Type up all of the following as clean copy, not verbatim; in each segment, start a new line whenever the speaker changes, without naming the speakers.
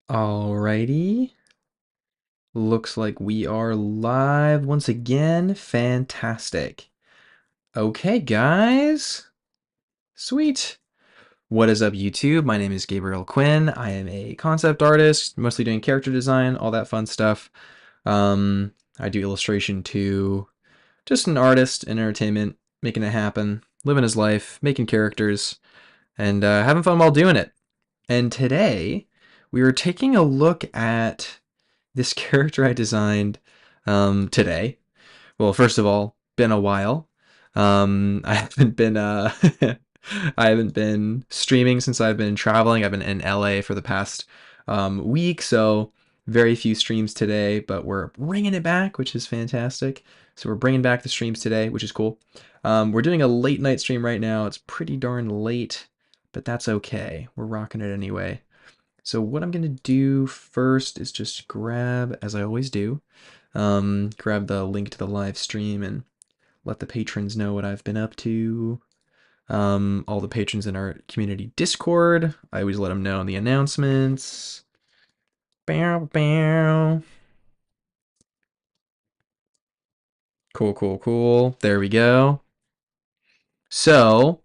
Alrighty. Looks like we are live once again. Fantastic. Okay, guys. Sweet. What is up, YouTube? My name is Gabriel Quinn. I am a concept artist, mostly doing character design, all that fun stuff. I do illustration too. Just an artist in entertainment, making it happen, living his life, making characters, and having fun while doing it. And today, we are taking a look at this character I designed today. Well, first of all, been a while. I haven't been I haven't been streaming since I've been traveling. I've been in LA for the past week, so very few streams today, but we're bringing it back, which is fantastic. So we're bringing back the streams today, which is cool. We're doing a late night stream right now. It's pretty darn late, but that's okay. We're rocking it anyway. So what I'm going to do first is just grab, as I always do, grab the link to the live stream and let the patrons know what I've been up to. All the patrons in our community Discord, I always let them know in the announcements. Bow, bow. Cool, cool, cool. There we go. So,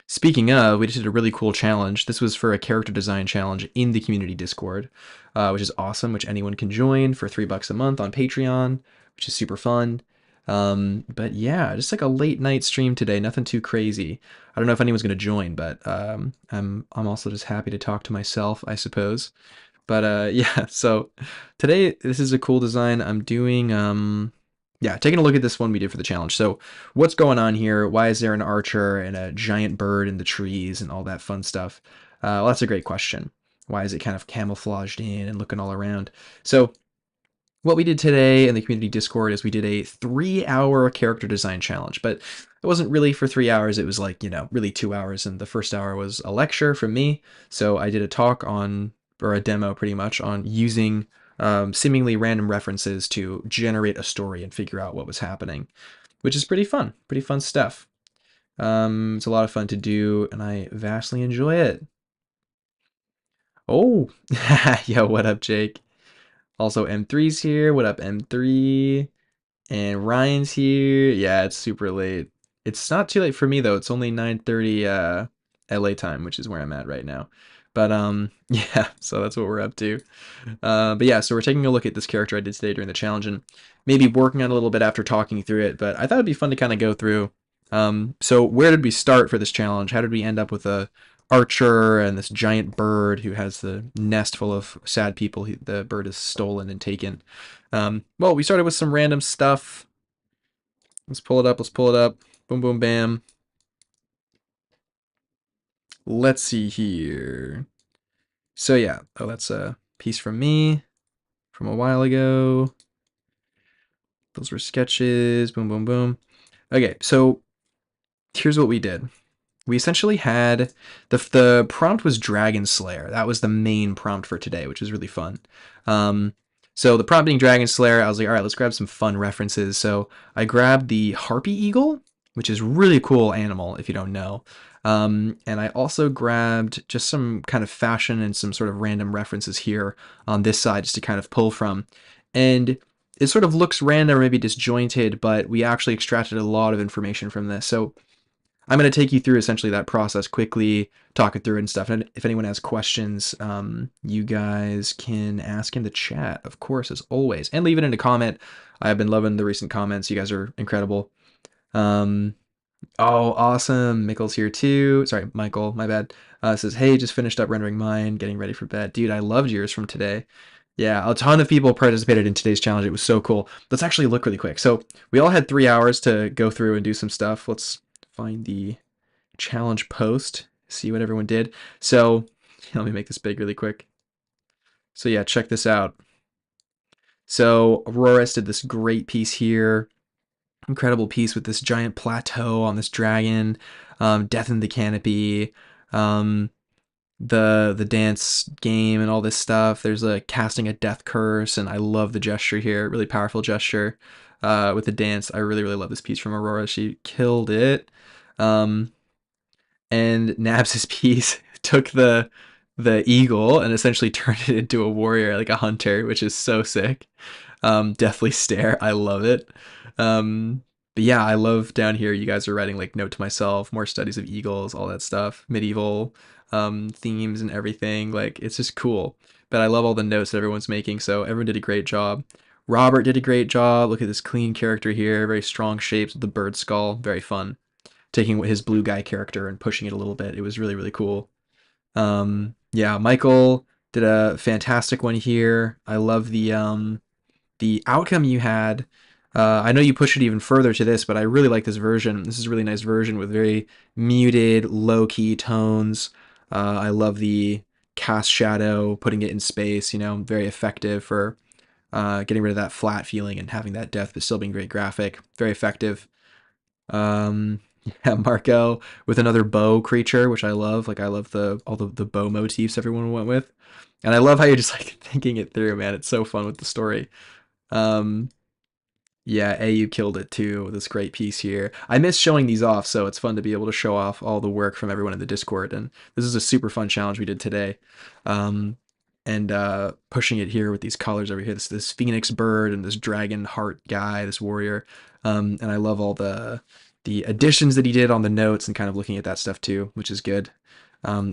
speaking of, we just did a really cool challenge. This was for a character design challenge in the community Discord, which is awesome, which anyone can join for $3 a month on Patreon, which is super fun. But yeah, just like a late night stream today, nothing too crazy. I don't know if anyone's gonna join, but I'm also just happy to talk to myself, I suppose. But yeah, so today this is a cool design. I'm doing yeah, taking a look at this one we did for the challenge. So what's going on here? Why is there an archer and a giant bird in the trees and all that fun stuff? Well, that's a great question. Why is it kind of camouflaged in and looking all around? So what we did today in the community Discord is we did a 3-hour character design challenge, but it wasn't really for 3 hours. It was like, really 2 hours. And the first hour was a lecture from me. So I did a talk on, or a demo pretty much, on using seemingly random references to generate a story and figure out what was happening, which is pretty fun stuff. It's a lot of fun to do, and I vastly enjoy it. Oh, yo, what up, Jake? Also, M3's here. What up, M3? And Ryan's here. Yeah, it's super late. It's not too late for me though. It's only 9:30 LA time, which is where I'm at right now. But yeah, so that's what we're up to. But yeah, so we're taking a look at this character I did today during the challenge and maybe working on it a little bit after talking through it, but I thought it'd be fun to kind of go through. So where did we start for this challenge? How did we end up with a archer and this giant bird who has the nest full of sad people the bird is stolen and taken? Well, we started with some random stuff. Let's pull it up. Let's pull it up. Boom, boom, bam. Let's see here. So yeah. Oh, that's a piece from me from a while ago. Those were sketches. Boom, boom, boom. Okay, so here's what we did. We essentially had the prompt was Dragon Slayer. That was the main prompt for today, which was really fun. Um, so the prompt being Dragon Slayer, I was like, all right, let's grab some fun references. So I grabbed the Harpy Eagle, which is a really cool animal if you don't know. And I also grabbed just some kind of fashion and some sort of random references here on this side just to kind of pull from. And it sort of looks random or maybe disjointed, but we actually extracted a lot of information from this. So I'm going to take you through essentially that process quickly, talk it through and stuff. And if anyone has questions, you guys can ask in the chat, of course, as always, and leave it in a comment. I've been loving the recent comments. You guys are incredible. Um, oh, awesome. Michael's here too. Sorry, Michael, my bad. Says, hey, just finished up rendering mine, getting ready for bed. Dude, I loved yours from today. Yeah, a ton of people participated in today's challenge. It was so cool. Let's actually look really quick. So we all had 3 hours to go through and do some stuff. Let's find the challenge post, see what everyone did. So let me make this big really quick. So yeah, check this out. So Auroras did this great piece here. Incredible piece with this giant plateau on this dragon, death in the canopy, um, the dance game and all this stuff. There's a casting a death curse, and I love the gesture here. Really powerful gesture with the dance. I really, really love this piece from Aurora. She killed it. And Nabs' piece took the the eagle and essentially turned it into a warrior, like a hunter, which is so sick. Deathly stare. I love it. But yeah, I love down here. You guys are writing like note to myself, more studies of eagles, all that stuff, medieval themes and everything. Like it's just cool. But I love all the notes that everyone's making. So everyone did a great job. Robert did a great job. Look at this clean character here. Very strong shapes with the bird skull. Very fun. Taking his blue guy character and pushing it a little bit. It was really, really cool. Yeah, Michael did a fantastic one here. I love the outcome you had. I know you pushed it even further to this, but I really like this version. This is a really nice version with very muted, low-key tones. I love the cast shadow, putting it in space, very effective for getting rid of that flat feeling and having that depth, but still being very graphic. Very effective. Yeah, Marco with another bow creature, which I love. Like I love all the bow motifs everyone went with. And I love how you're just like thinking it through, man. It's so fun with the story. Um, yeah, AU killed it too. This great piece here. I miss showing these off, so it's fun to be able to show off all the work from everyone in the Discord. And this is a super fun challenge we did today. Um, and pushing it here with these colors over here. This phoenix bird and this dragon heart guy, this warrior. And I love all the additions that he did on the notes and kind of looking at that stuff too, which is good.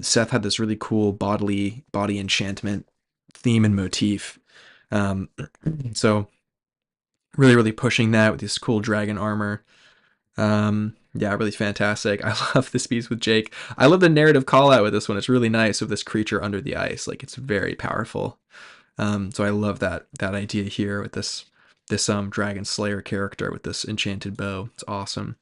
Seth had this really cool body enchantment theme and motif. Um, so really, really pushing that with this cool dragon armor. Yeah, really fantastic. I love this piece with Jake. I love the narrative call out with this one. It's really nice with this creature under the ice. Like it's very powerful. So I love that idea here with this dragon slayer character with this enchanted bow. It's awesome.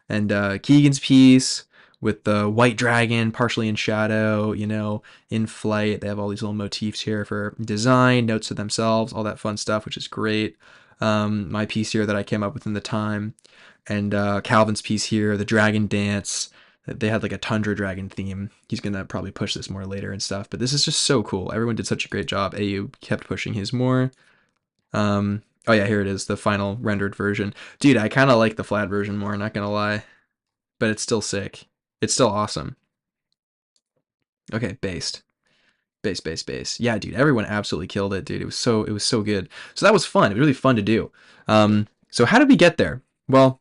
And Keegan's piece with the white dragon partially in shadow, in flight. They have all these little motifs here for design, notes to themselves, all that fun stuff, which is great. My piece here that I came up with in the time, and Calvin's piece here, the dragon dance. They had like a tundra dragon theme. He's gonna probably push this more later and stuff, but this is just so cool. Everyone did such a great job. AU kept pushing his more. Oh yeah, here it is, the final rendered version. Dude, I kind of like the flat version more, not gonna lie, but it's still sick. It's still awesome. Okay, based. Base. Yeah, dude, everyone absolutely killed it, dude. It was so good. So that was fun. It was really fun to do. So how did we get there? Well,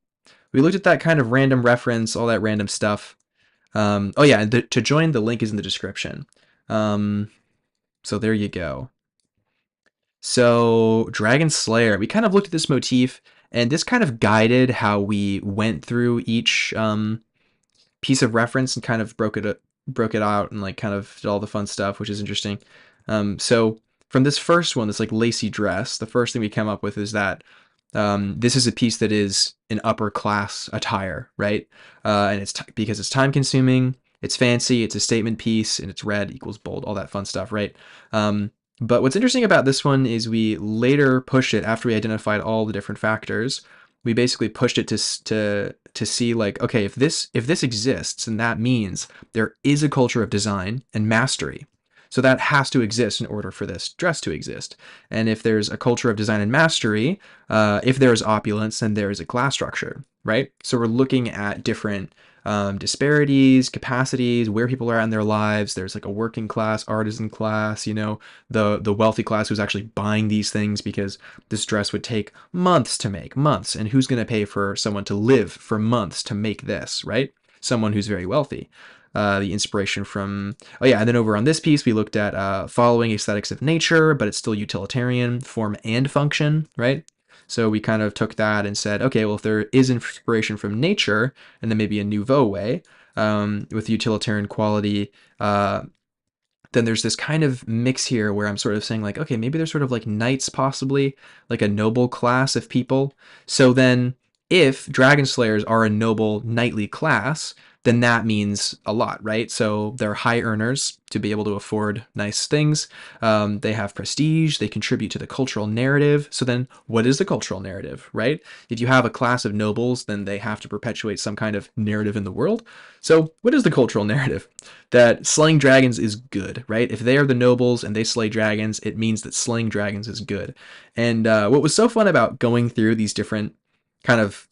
we looked at that kind of random reference, all that random stuff. Oh yeah, and to join, the link is in the description. So there you go. So Dragon Slayer, we kind of looked at this motif, and this kind of guided how we went through each piece of reference and kind of broke it out and like kind of did all the fun stuff, which is interesting. So from this first one, this like lacy dress, the first thing we came up with is that this is a piece that is an upper class attire, right? And it's because it's time consuming, it's fancy, it's a statement piece, and it's red equals bold, all that fun stuff, right? But what's interesting about this one is we later pushed it after we identified all the different factors. We basically pushed it to see like, okay, if this exists, and that means there is a culture of design and mastery. So that has to exist in order for this dress to exist. And if there's a culture of design and mastery, if there's opulence, then there is a class structure, right? So we're looking at different disparities, capacities, where people are at in their lives. There's like a working class, artisan class, the wealthy class who's actually buying these things because this dress would take months to make, months. And who's going to pay for someone to live for months to make this, right? Someone who's very wealthy. The inspiration from, oh yeah, and then over on this piece, we looked at following aesthetics of nature, but it's still utilitarian, form and function, right? So we kind of took that and said, okay, well, if there is inspiration from nature, and then maybe a nouveau way with utilitarian quality, then there's this kind of mix here where I'm sort of saying like, okay, maybe there's sort of like knights possibly, like a noble class of people. So then if dragon slayers are a noble knightly class, then that means a lot, right? So they're high earners to be able to afford nice things. They have prestige. They contribute to the cultural narrative. So then what is the cultural narrative, right? If you have a class of nobles, then they have to perpetuate some kind of narrative in the world. So what is the cultural narrative? That slaying dragons is good, right? If they are the nobles and they slay dragons, it means that slaying dragons is good. And what was so fun about going through these different kind of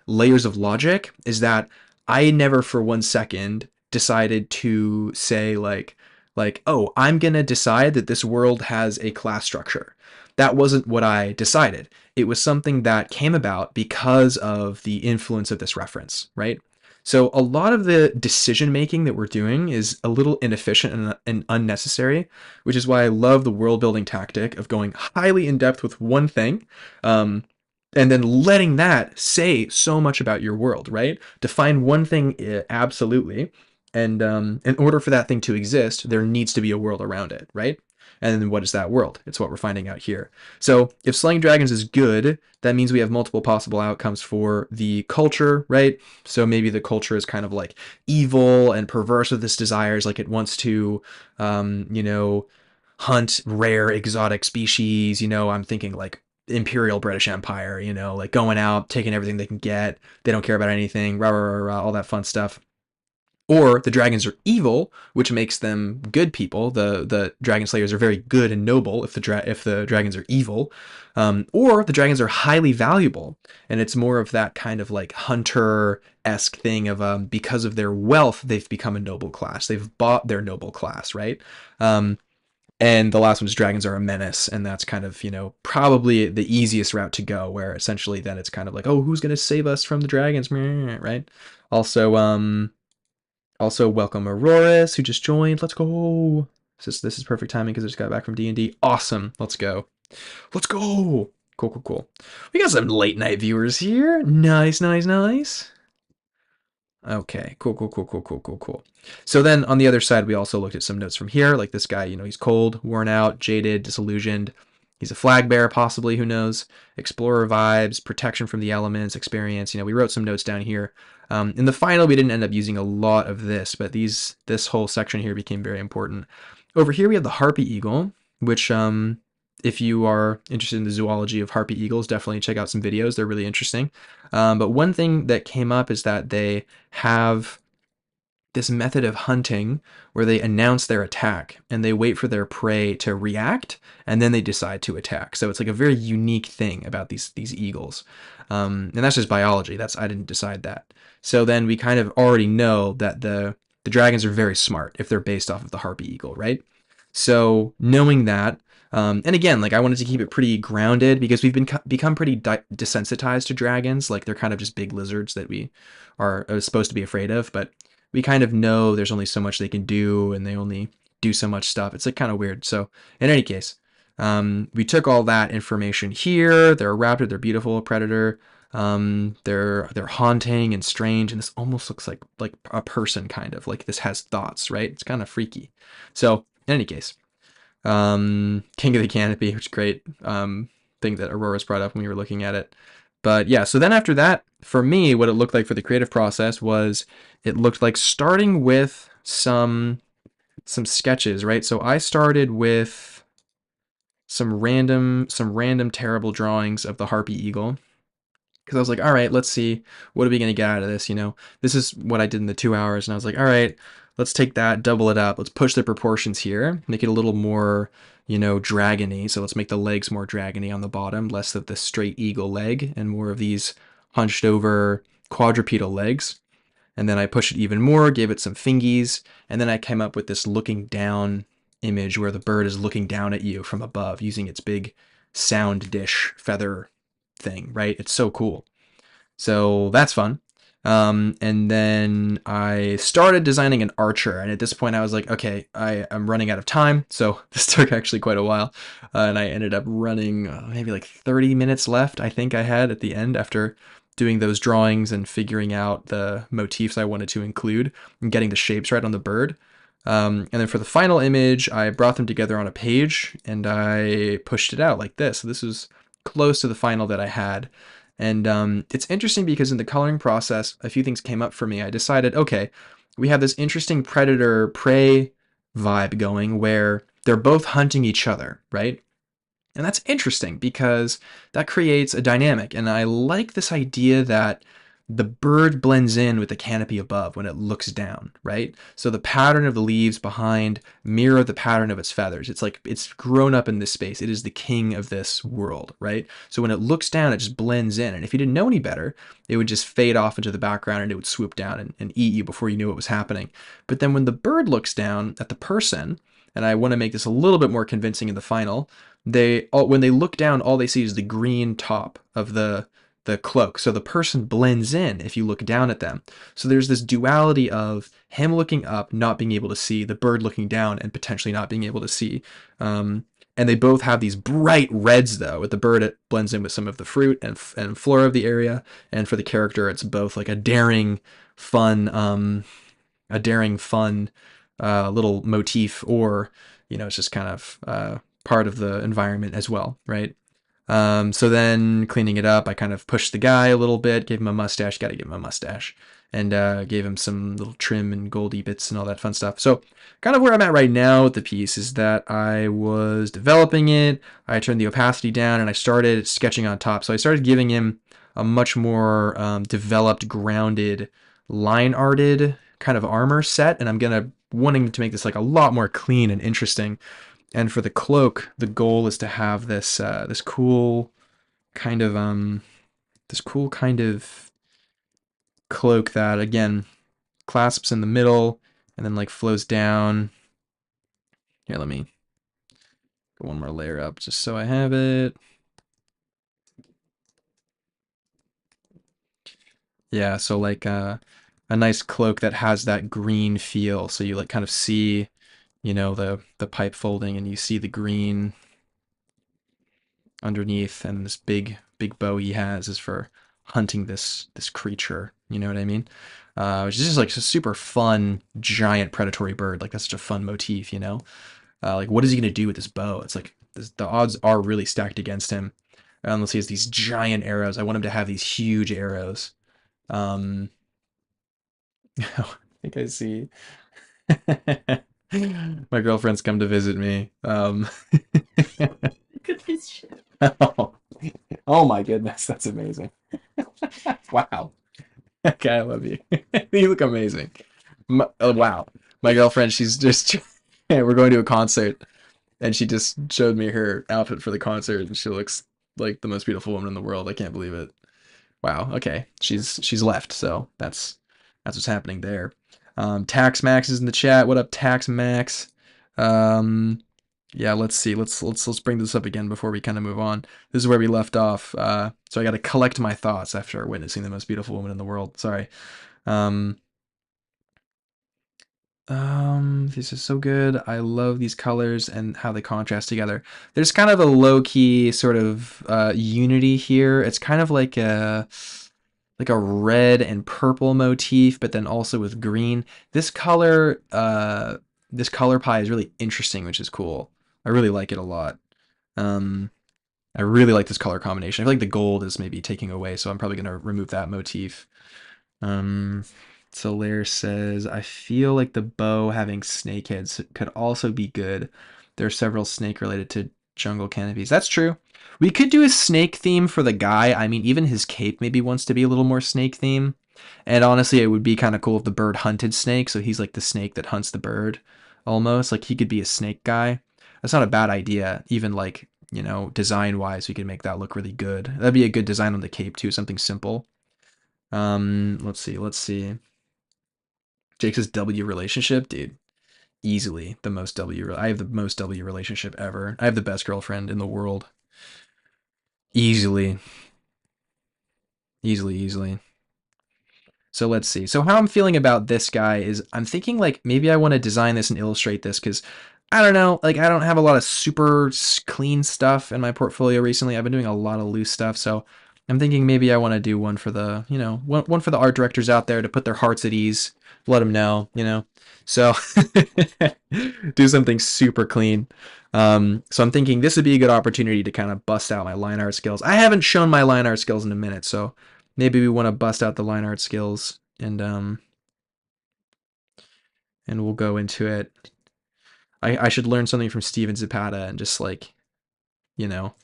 layers of logic is that I never for 1 second decided to say like, like, oh, I'm going to decide that this world has a class structure. That wasn't what I decided. It was something that came about because of the influence of this reference, right? So a lot of the decision making that we're doing is a little inefficient and unnecessary, which is why I love the world building tactic of going highly in depth with one thing, um, and then letting that say so much about your world, right? Define one thing absolutely, and in order for that thing to exist, there needs to be a world around it, right? And then what is that world? It's what we're finding out here. So if slaying dragons is good, that means we have multiple possible outcomes for the culture, right? So maybe the culture is kind of like evil and perverse with its desires, like it wants to, you know, hunt rare exotic species. You know, I'm thinking like Imperial British Empire, you know, like going out, taking everything they can get. They don't care about anything, rah, rah, rah, rah, all that fun stuff. Or the dragons are evil, which makes them good people. The dragon slayers are very good and noble if the dragons are evil. Or the dragons are highly valuable, and it's more of that kind of like hunter-esque thing of because of their wealth, they've become a noble class. They've bought their noble class, right? And the last one is dragons are a menace, and that's kind of, you know, probably the easiest route to go, where essentially then it's kind of like, oh, who's going to save us from the dragons, right? Also, also, welcome Auroras, who just joined. Let's go. This is perfect timing because I just got back from D&D. Awesome. Let's go. Let's go. Cool, cool, cool. We got some late night viewers here. Nice, nice, nice. Okay, cool, cool, cool, cool, cool, cool, cool. So then on the other side, we also looked at some notes from here. Like this guy, you know, he's cold, worn out, jaded, disillusioned. He's a flag bearer, possibly, who knows? Explorer vibes, protection from the elements, experience. You know, we wrote some notes down here. In the final, we didn't end up using a lot of this, but this whole section here became very important. Over here, we have the harpy eagle, which, if you are interested in the zoology of harpy eagles, definitely check out some videos. They're really interesting. But one thing that came up is that they have this method of hunting where they announce their attack and they wait for their prey to react and then they decide to attack. So it's like a very unique thing about these eagles. And that's just biology. I didn't decide that. So then we kind of already know that the dragons are very smart if they're based off of the harpy eagle, right? So knowing that, and again, like I wanted to keep it pretty grounded because we've become pretty desensitized to dragons. Like they're kind of just big lizards that we are supposed to be afraid of, but we kind of know there's only so much they can do and they only do so much stuff. It's like kind of weird. So in any case, we took all that information here. They're a raptor. They're beautiful predator. They're haunting and strange, and this almost looks like a person, kind of like this has thoughts, right? It's kind of freaky. So in any case, King of the Canopy, which is great thing that Aurora's brought up when we were looking at it. But yeah, so then after that, for me, what it looked like for the creative process was it looked like starting with some sketches, right? So I started with some random terrible drawings of the harpy eagle because I was like, all right, let's see, what are we going to get out of this? You know, this is what I did in the 2 hours. And I was like, all right, let's take that, double it up. Let's push the proportions here, make it a little more, you know, dragony. So let's make the legs more dragony on the bottom, less of the straight eagle leg and more of these hunched over quadrupedal legs. And then I pushed it even more, gave it some fingies. And then I came up with this looking down image where the bird is looking down at you from above using its big sound dish feather thing, right? It's so cool. So that's fun. And then I started designing an archer. And at this point I was like, okay, I'm running out of time. So this took actually quite a while. And I ended up running maybe like 30 minutes left, I think I had at the end after doing those drawings and figuring out the motifs I wanted to include and getting the shapes right on the bird. And then for the final image, I brought them together on a page and I pushed it out like this. So this is close to the final that I had. And it's interesting because in the coloring process, a few things came up for me. I decided, okay, we have this interesting predator-prey vibe going where they're both hunting each other, right? And that's interesting because that creates a dynamic. And I like this idea that the bird blends in with the canopy above when it looks down, right? So the pattern of the leaves behind mirror the pattern of its feathers. It's like it's grown up in this space. It is the king of this world, right? So when it looks down, it just blends in. And if you didn't know any better, it would just fade off into the background and it would swoop down and eat you before you knew what was happening. But then when the bird looks down at the person, and I want to make this a little bit more convincing in the final, when they look down, all they see is the green top of the cloak. So the person blends in if you look down at them. So there's this duality of him looking up, not being able to see, the bird looking down and potentially not being able to see. And they both have these bright reds though. With the bird, it blends in with some of the fruit and flora of the area. And for the character, it's both like a daring, fun, little motif, or it's just kind of part of the environment as well, right? So then cleaning it up, I kind of pushed the guy a little bit, gave him a mustache, got to give him a mustache, and gave him some little trim and goldy bits and all that fun stuff. So kind of where I'm at right now with the piece is that I was developing it, I turned the opacity down, and I started sketching on top. So I started giving him a much more developed, grounded, line arted kind of armor set, and I'm wanting to make this like a lot more clean and interesting. And for the cloak, the goal is to have this cool kind of cloak that again clasps in the middle and then like flows down. Here, let me go one more layer up just so I have it. Yeah, so like a nice cloak that has that green feel. So you like kind of see, the pipe folding and you see the green underneath, and this big bow he has is for hunting this creature. You know what I mean? Which is just like a super fun giant predatory bird. Like that's such a fun motif. Like what is he gonna do with this bow? It's like the odds are really stacked against him, unless he has these giant arrows. I want him to have these huge arrows. Um, I think I see. My girlfriend's come to visit me.
Look at this shit.
Oh, oh my goodness, that's amazing. Wow. Okay, I love you. You look amazing. Wow. My girlfriend, she's just, we're going to a concert, and she just showed me her outfit for the concert, and she looks like the most beautiful woman in the world. I can't believe it. Wow. Okay. She's left, so that's what's happening there. Tax Max is in the chat. What up, Tax Max? Um, yeah, let's see. Let's bring this up again before we kind of move on. This is where we left off. So I got to collect my thoughts after witnessing the most beautiful woman in the world. Sorry. Um, this is so good. I love these colors and how they contrast together. There's kind of a low-key sort of unity here. It's kind of like a red and purple motif, but then also with green. This color pie is really interesting, which is cool. I really like it a lot. Um, I really like this color combination. I feel like the gold is maybe taking away, so I'm probably gonna remove that motif. Um, Solaire says, I feel like the bow having snake heads could also be good. There are several snake related to jungle canopies. That's true. We could do a snake theme for the guy. I mean, even his cape maybe wants to be a little more snake theme. And honestly, it would be kind of cool if the bird hunted snake, so he's like the snake that hunts the bird, almost. Like he could be a snake guy. That's not a bad idea. Even like, design wise, we could make that look really good. That'd be a good design on the cape too, something simple. Let's see. Jake says W relationship, dude. Easily the most W. I have the most W relationship ever. I have the best girlfriend in the world. Easily, easily. So let's see. So how I'm feeling about this guy is I'm thinking like maybe I want to design this and illustrate this because I don't know, like I don't have a lot of super clean stuff in my portfolio recently. I've been doing a lot of loose stuff, so I'm thinking maybe I want to do one for the, one for the art directors out there to put their hearts at ease, let them know. So do something super clean. So I'm thinking this would be a good opportunity to kind of bust out my line art skills. I haven't shown my line art skills in a minute, so maybe we want to bust out the line art skills and we'll go into it. I should learn something from Steven Zapata and just like, you know,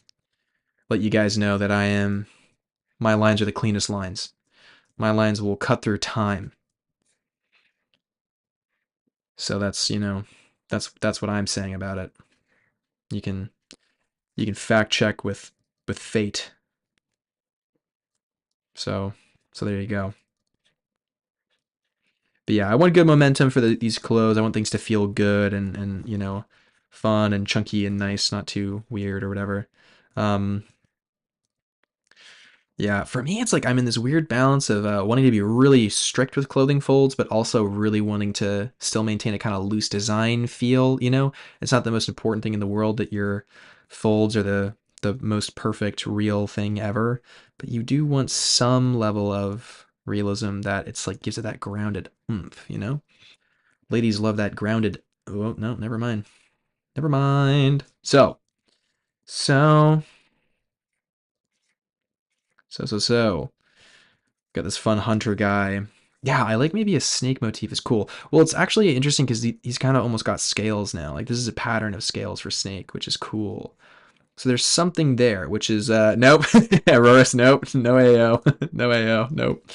let you guys know that my lines are the cleanest lines. My lines will cut through time. So that's, you know, that's what I'm saying about it. You can fact check with fate. So there you go. But yeah, I want good momentum for these clothes. I want things to feel good and you know, fun and chunky and nice, not too weird or whatever. Um, yeah, for me, it's like I'm in this weird balance of wanting to be really strict with clothing folds, but also really wanting to still maintain a kind of loose design feel. You know, it's not the most important thing in the world that your folds are the most perfect real thing ever, but you do want some level of realism that it's like gives it that grounded oomph. You know, ladies love that grounded. Oh no, never mind, never mind. So, so. Got this fun hunter guy. Yeah, I like maybe a snake motif is cool. Well, it's actually interesting because he's kind of almost got scales now. Like this is a pattern of scales for snake, which is cool. So there's something there, which is nope. Auroras, nope. No AO. No AO. Nope.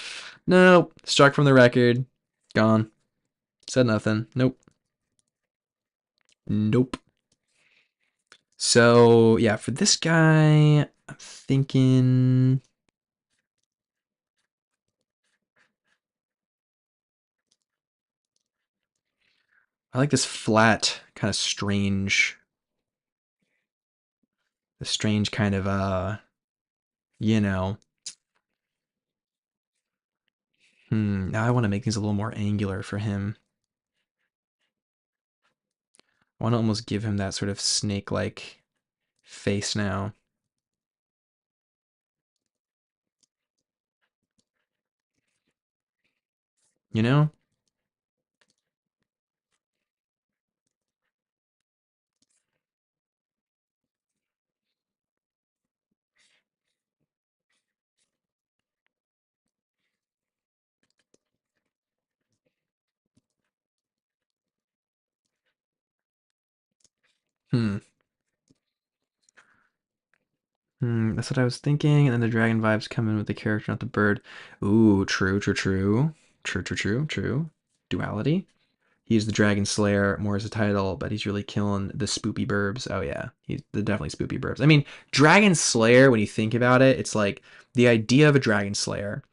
Nope. Struck from the record. Gone. Said nothing. Nope. Nope. So yeah, for this guy, I'm thinking I like this flat, kind of strange kind of you know, now I want to make things a little more angular for him. I want to almost give him that sort of snake-like face now. You know? Hmm. That's what I was thinking. And then the dragon vibes come in with the character, not the bird. Ooh, true, true, true. True, true, true, true. Duality. He's the Dragon Slayer, more as a title, but he's really killing the spoopy burbs. Oh yeah, he's the definitely spoopy burbs. I mean, Dragon Slayer, when you think about it, it's like the idea of a Dragon Slayer.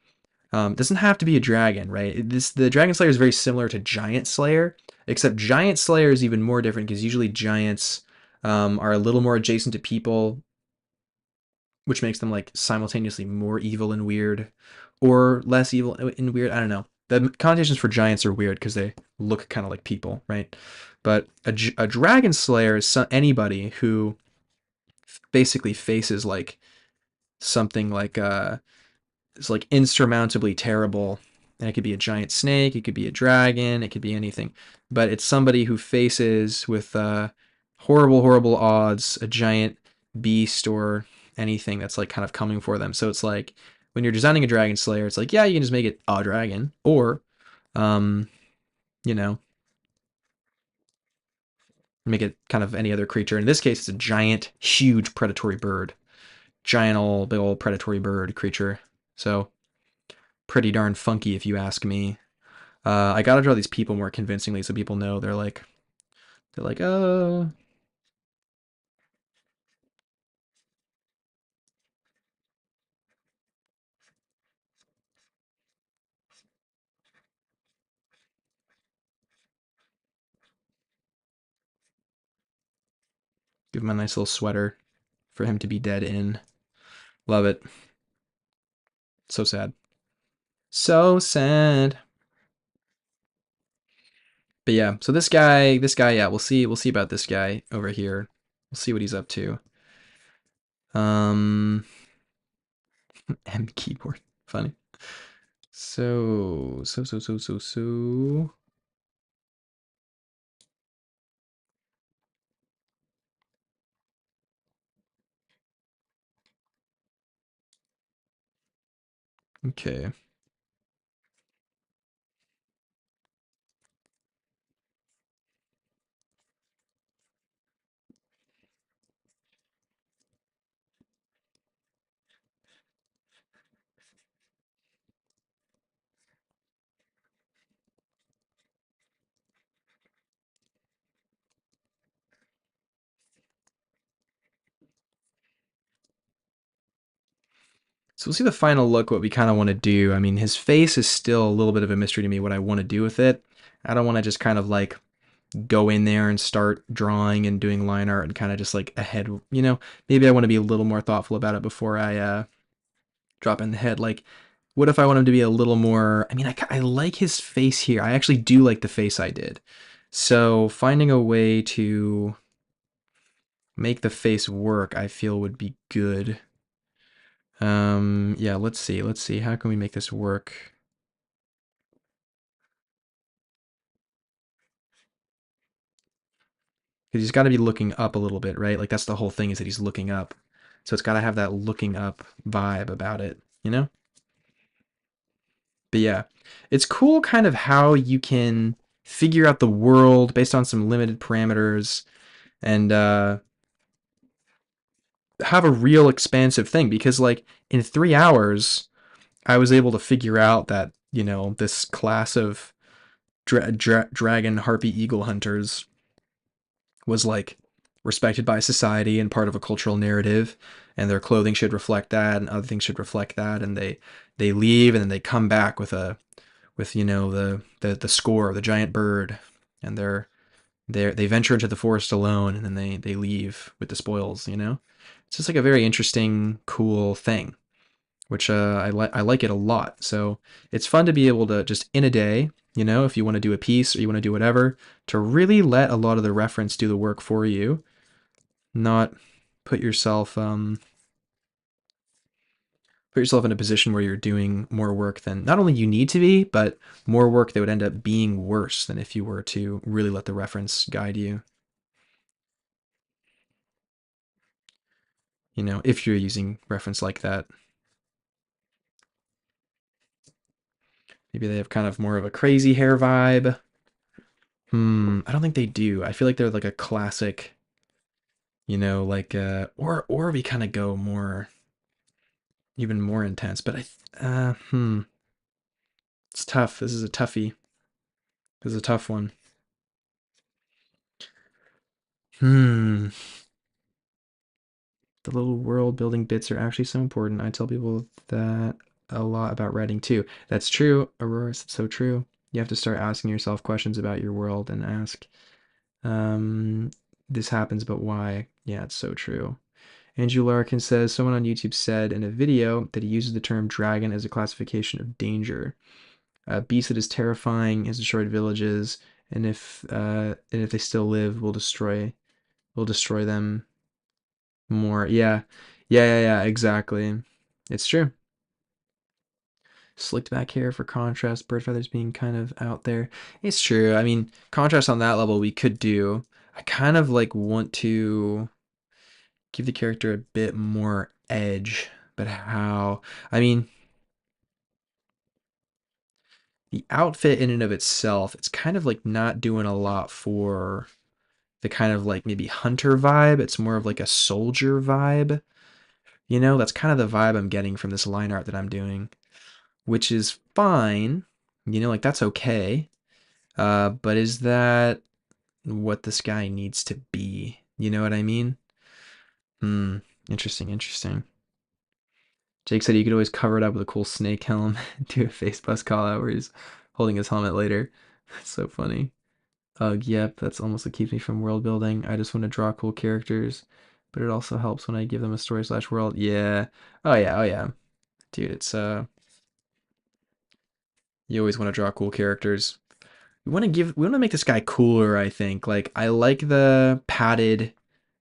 Doesn't have to be a dragon, right? The Dragon Slayer is very similar to Giant Slayer, except Giant Slayer is even more different because usually giants are a little more adjacent to people, which makes them like simultaneously more evil and weird, or less evil and weird. I don't know. The connotations for giants are weird because they look kind of like people, right? But a dragon slayer is anybody who basically faces like something like is like insurmountably terrible. And it could be a giant snake, it could be a dragon, it could be anything. But it's somebody who faces with horrible, horrible odds a giant beast or anything that's like kind of coming for them. So it's like when you're designing a dragon slayer, it's like, yeah, you can just make it a dragon, or um, you know, make it kind of any other creature. In this case, it's a giant, huge predatory bird. Giant old, big old predatory bird creature. So pretty darn funky if you ask me. I gotta draw these people more convincingly so people know they're like, oh, give him a nice little sweater for him to be dead in. Love it. So sad. So sad. But yeah, so this guy, yeah, we'll see about this guy over here. We'll see what he's up to. Um, M keyboard, funny. So. Okay. So we'll see the final look, what we kind of want to do. I mean, his face is still a little bit of a mystery to me, what I want to do with it. I don't want to just kind of like go in there and start drawing and doing line art and kind of just like ahead, you know, maybe I want to be a little more thoughtful about it before I drop in the head. Like, what if I want him to be a little more, I mean, I like his face here. I actually do like the face I did. So finding a way to make the face work, I feel would be good. Yeah, let's see. How can we make this work? Because he's got to be looking up a little bit, right? Like that's the whole thing is that he's looking up. So it's got to have that looking up vibe about it, you know? But yeah, it's cool kind of how you can figure out the world based on some limited parameters and have a real expansive thing because like in 3 hours, I was able to figure out that, you know, this class of dragon harpy eagle hunters was like respected by society and part of a cultural narrative, and their clothing should reflect that and other things should reflect that, and they leave and then they come back with a with you know the score, the giant bird, and they venture into the forest alone and then they leave with the spoils, you know. It's just like a very interesting cool thing, which I like it a lot. So it's fun to be able to just in a day, you know, if you want to do a piece or you want to do whatever, to really let a lot of the reference do the work for you, not put yourself put yourself in a position where you're doing more work than not only you need to be, but more work that would end up being worse than if you were to really let the reference guide you. You know, if you're using reference like that. Maybe they have kind of more of a crazy hair vibe. I don't think they do. I feel like they're like a classic, you know, like or we kind of go more even more intense, but it's tough. This is a toughie. This is a tough one. Hmm. The little world building bits are actually so important. I tell people that a lot about writing too. That's true, Aurora. It's so true. You have to start asking yourself questions about your world and ask, um, this happens, but why? Yeah, it's so true. Andrew Larkin says someone on YouTube said in a video that he uses the term dragon as a classification of danger. A beast that is terrifying, has destroyed villages, and if they still live, will destroy them more. Yeah, yeah. Exactly. It's true. Slicked back hair for contrast, bird feathers being kind of out there. It's true. I mean, contrast on that level we could do. I kind of like want to give the character a bit more edge, but how? I mean, the outfit in and of itself, it's kind of like not doing a lot for the kind of like maybe hunter vibe. It's more of like a soldier vibe. You know, that's kind of the vibe I'm getting from this line art that I'm doing, which is fine. You know, like that's okay. But is that what this guy needs to be? You know what I mean? Hmm. Interesting. Jake said you could always cover it up with a cool snake helm and do a face bust call out where he's holding his helmet later. That's so funny. Ugh, yep, that's almost what keeps me from world building. I just want to draw cool characters, but it also helps when I give them a story slash world. Yeah. Oh yeah. Dude, it's you always want to draw cool characters. We want to make this guy cooler, I think. Like I like the padded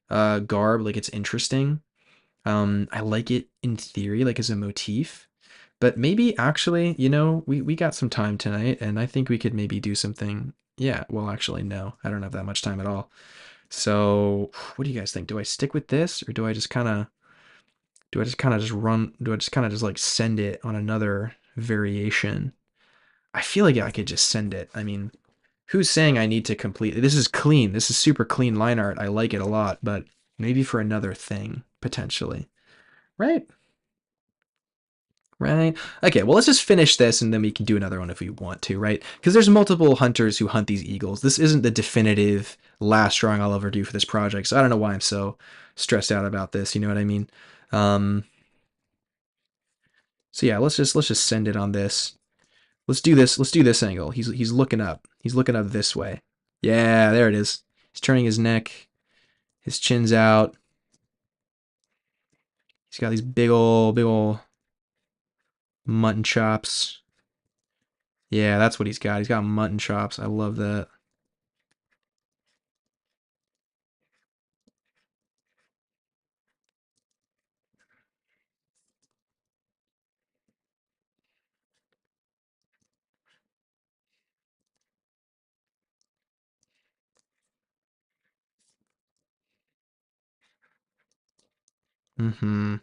garb, like it's interesting. I like it in theory, like as a motif. But maybe actually, you know, we got some time tonight and I think we could maybe do something. Yeah, well actually no. I don't have that much time at all. So, what do you guys think? Do I stick with this or do I just kind of just like send it on another variation? I feel like I could just send it. I mean, who's saying I need to complete this is clean. This is super clean line art. I like it a lot, but maybe for another thing potentially. Right? Right. Okay, well, let's just finish this and then we can do another one if we want to, right? Because there's multiple hunters who hunt these eagles. This isn't the definitive last drawing I'll ever do for this project, so I don't know why I'm so stressed out about this, you know what I mean? Um, So yeah, let's just send it on this. Let's do this. Let's do this angle. He's looking up. He's looking up this way. Yeah, there it is. He's turning his neck. His chin's out. He's got these big ol' mutton chops. Yeah, that's what he's got. He's got mutton chops. I love that. Mm-hmm.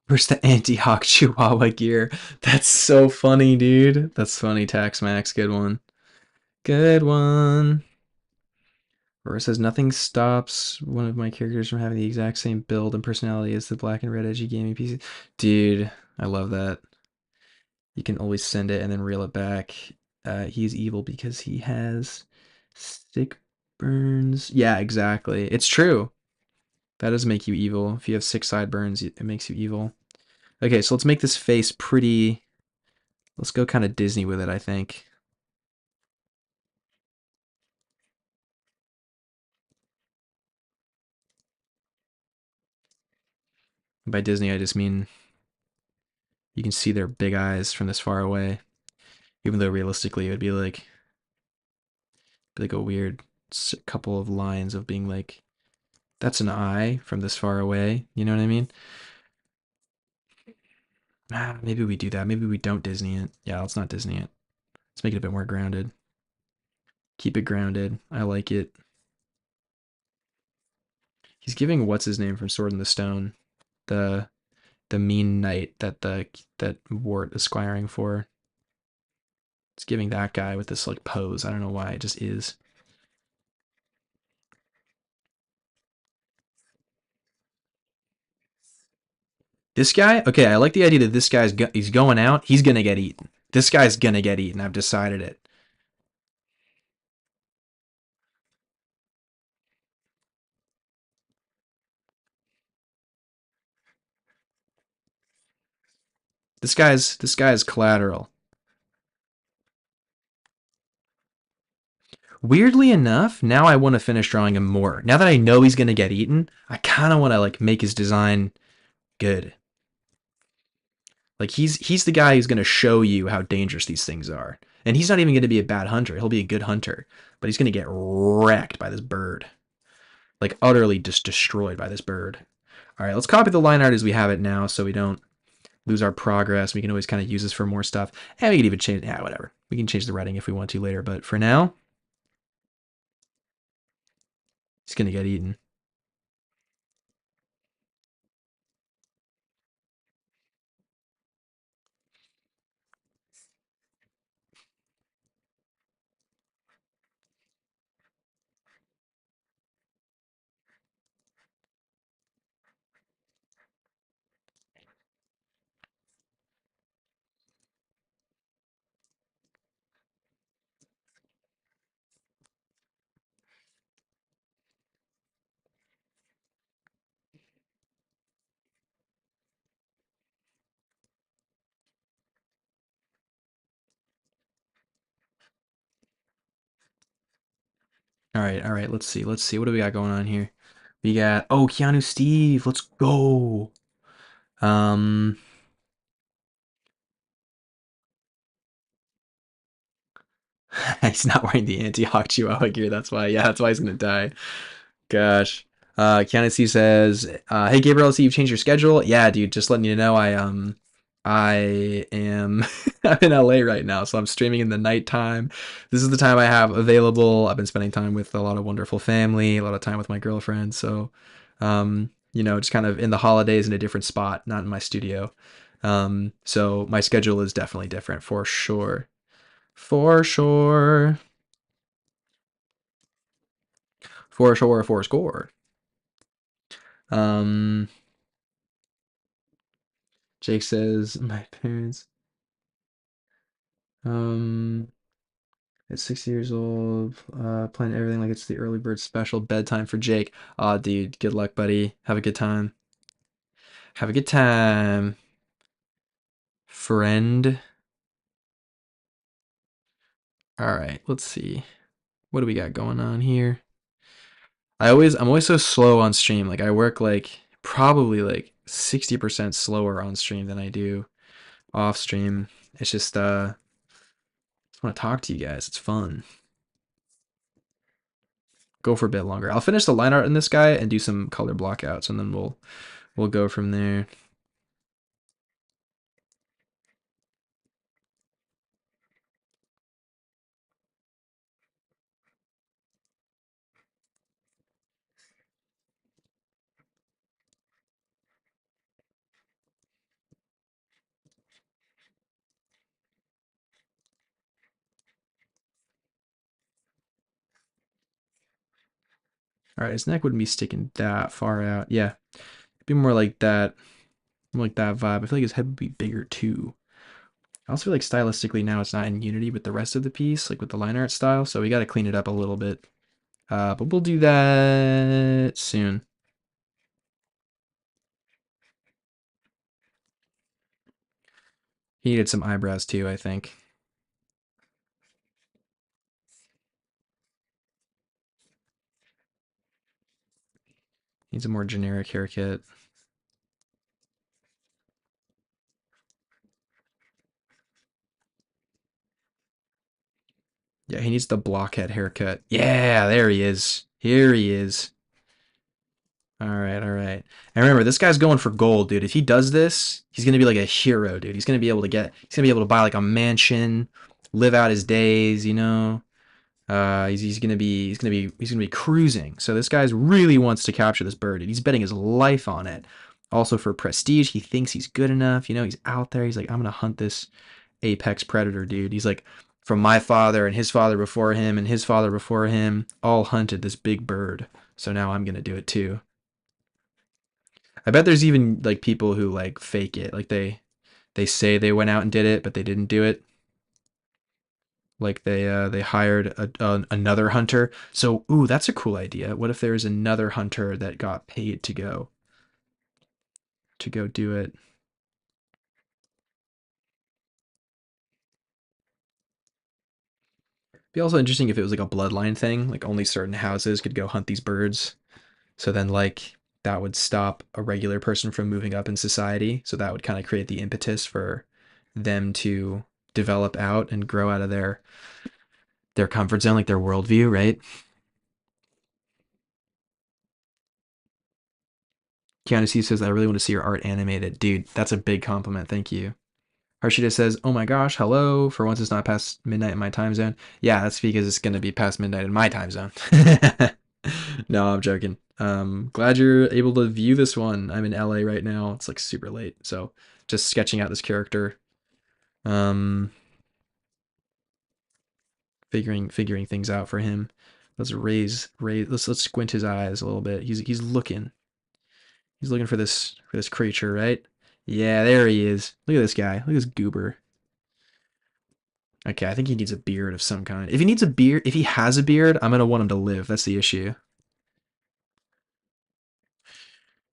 Where's the anti-hawk chihuahua gear? That's so funny, dude. That's funny, Tax Max. Good one. Good one. Or it says nothing stops one of my characters from having the exact same build and personality as the black and red edgy gaming PC. Dude, I love that. You can always send it and then reel it back. He's evil because he has sick burns. Yeah, exactly. It's true. That does make you evil. If you have 6 sideburns, it makes you evil. Okay, so let's make this face pretty. Let's go kind of Disney with it, I think. By Disney, I just mean you can see their big eyes from this far away. Even though realistically, it would be like a weird couple of lines of being like, that's an eye from this far away. You know what I mean? Ah, maybe we do that. Maybe we don't Disney it. Yeah, let's not Disney it. Let's make it a bit more grounded. Keep it grounded. I like it. He's giving what's his name from Sword in the Stone, the the mean knight that Wart is squiring for. It's giving that guy with this like pose. I don't know why. It just is. This guy, okay, I like the idea that this guy's he's going out. He's gonna get eaten. This guy's gonna get eaten. I've decided it. This guy's collateral. Weirdly enough, now I want to finish drawing him more. Now that I know he's gonna get eaten, I kind of want to like make his design good. Like he's the guy who's gonna show you how dangerous these things are. And he's not even gonna be a bad hunter. He'll be a good hunter, but he's gonna get wrecked by this bird. Like utterly just destroyed by this bird. All right, let's copy the line art as we have it now, so we don't lose our progress. We can always kind of use this for more stuff, and we can even change. Yeah, whatever. We can change the writing if we want to later, but for now, he's gonna get eaten. All right. Let's see. Let's see. What do we got going on here? We got Keanu Steve. Let's go. Um, he's not wearing the anti-hawk chihuahua gear. That's why. Yeah, that's why he's gonna die. Gosh. Keanu C says, "Hey Gabriel, I see you've changed your schedule. Yeah, dude, just letting you know, I am I'm in LA right now, so I'm streaming in the nighttime. This is the time I have available. I've been spending time with a lot of wonderful family, a lot of time with my girlfriend. So, just kind of in the holidays in a different spot, not in my studio. So my schedule is definitely different for sure, for sure, for sure, for score. Um, Jake says, my parents. At 60 years old, playing everything like it's the early bird special bedtime for Jake. Aw, dude, good luck, buddy. Have a good time. Have a good time, friend. All right, let's see. What do we got going on here? I'm always so slow on stream. Like I work like probably like 60% slower on stream than I do off stream. It's just just want to talk to you guys. It's fun. Go for a bit longer. I'll finish the line art in this guy and do some color blockouts, and then we'll go from there. All right, his neck wouldn't be sticking that far out. Yeah, it'd be more like that vibe. I feel like his head would be bigger too. I also feel like stylistically now it's not in unity with the rest of the piece, like with the line art style. So we got to clean it up a little bit. But we'll do that soon. He needed some eyebrows too, I think. Needs a more generic haircut. Yeah, he needs the blockhead haircut. Yeah, there he is. Here he is. All right, all right. And remember, this guy's going for gold, dude. If he does this, he's gonna be like a hero, dude. He's gonna be able to buy like a mansion, live out his days, you know. He's gonna be cruising. So this guy's really wants to capture this bird, dude. He's betting his life on it. Also for prestige, he thinks he's good enough. You know, he's out there. He's like, I'm gonna hunt this apex predator, dude. He's like, from my father and his father before him and his father before him, all hunted this big bird. So now I'm gonna do it too. I bet there's even like people who like fake it. Like they say they went out and did it, but they didn't do it. Like they hired another hunter. So ooh, that's a cool idea. What if there's another hunter that got paid to go do it? Be also interesting if it was like a bloodline thing, like only certain houses could go hunt these birds. So then like that would stop a regular person from moving up in society. So that would kind of create the impetus for them to develop out and grow out of their comfort zone, like their worldview, right? Keanu C says, I really want to see your art animated. Dude, that's a big compliment. Thank you. Harshita says, oh my gosh, hello. For once it's not past midnight in my time zone. Yeah, that's because it's going to be past midnight in my time zone. No, I'm joking. Glad you're able to view this one. I'm in LA right now. It's like super late. So just sketching out this character. Um, figuring things out for him. Let's let's squint his eyes a little bit. He's looking. He's looking for this creature, right? Yeah, there he is. Look at this guy. Look at this goober. Okay, I think he needs a beard of some kind. If he needs a beard, if he has a beard, I'm gonna want him to live. That's the issue.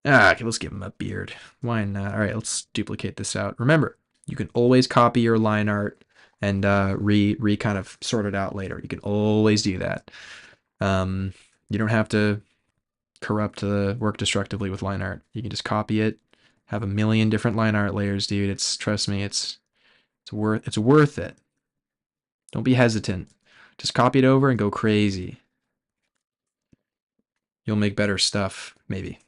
Ah, okay, let's give him a beard. Why not? All right, let's duplicate this out. Remember, you can always copy your line art and re kind of sort it out later. You can always do that. You don't have to corrupt the work destructively with line art. You can just copy it, have a million different line art layers, dude. It's trust me, it's worth it. Don't be hesitant. Just copy it over and go crazy. You'll make better stuff, maybe.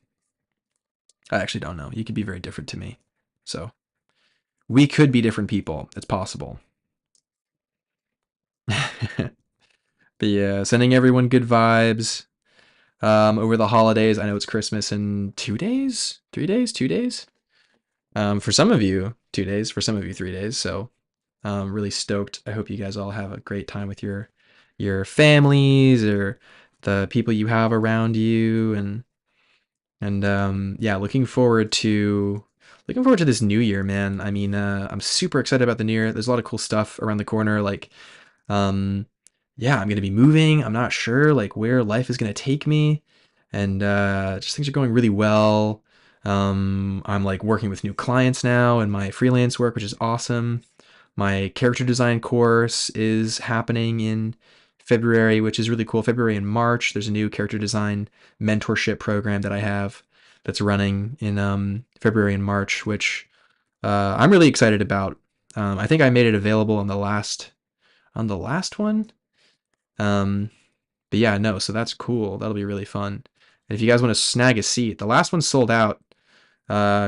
I actually don't know. You could be very different to me. So we could be different people. It's possible. But yeah, sending everyone good vibes. Over the holidays. I know it's Christmas in 2 days, 3 days, 2 days. For some of you, 2 days. For some of you, 3 days. So really stoked. I hope you guys all have a great time with your families or the people you have around you, and yeah, looking forward to looking forward to this new year, man. I mean, I'm super excited about the new year. There's a lot of cool stuff around the corner. Like, um, yeah, I'm gonna be moving. I'm not sure like where life is gonna take me, and just things are going really well. I'm like working with new clients now in my freelance work, which is awesome. My character design course is happening in February, which is really cool. February and March, there's a new character design mentorship program that I have that's running in February and March, which I'm really excited about. I think I made it available on the last one. Um, but yeah, no, so that's cool. That'll be really fun. And if you guys want to snag a seat, the last one sold out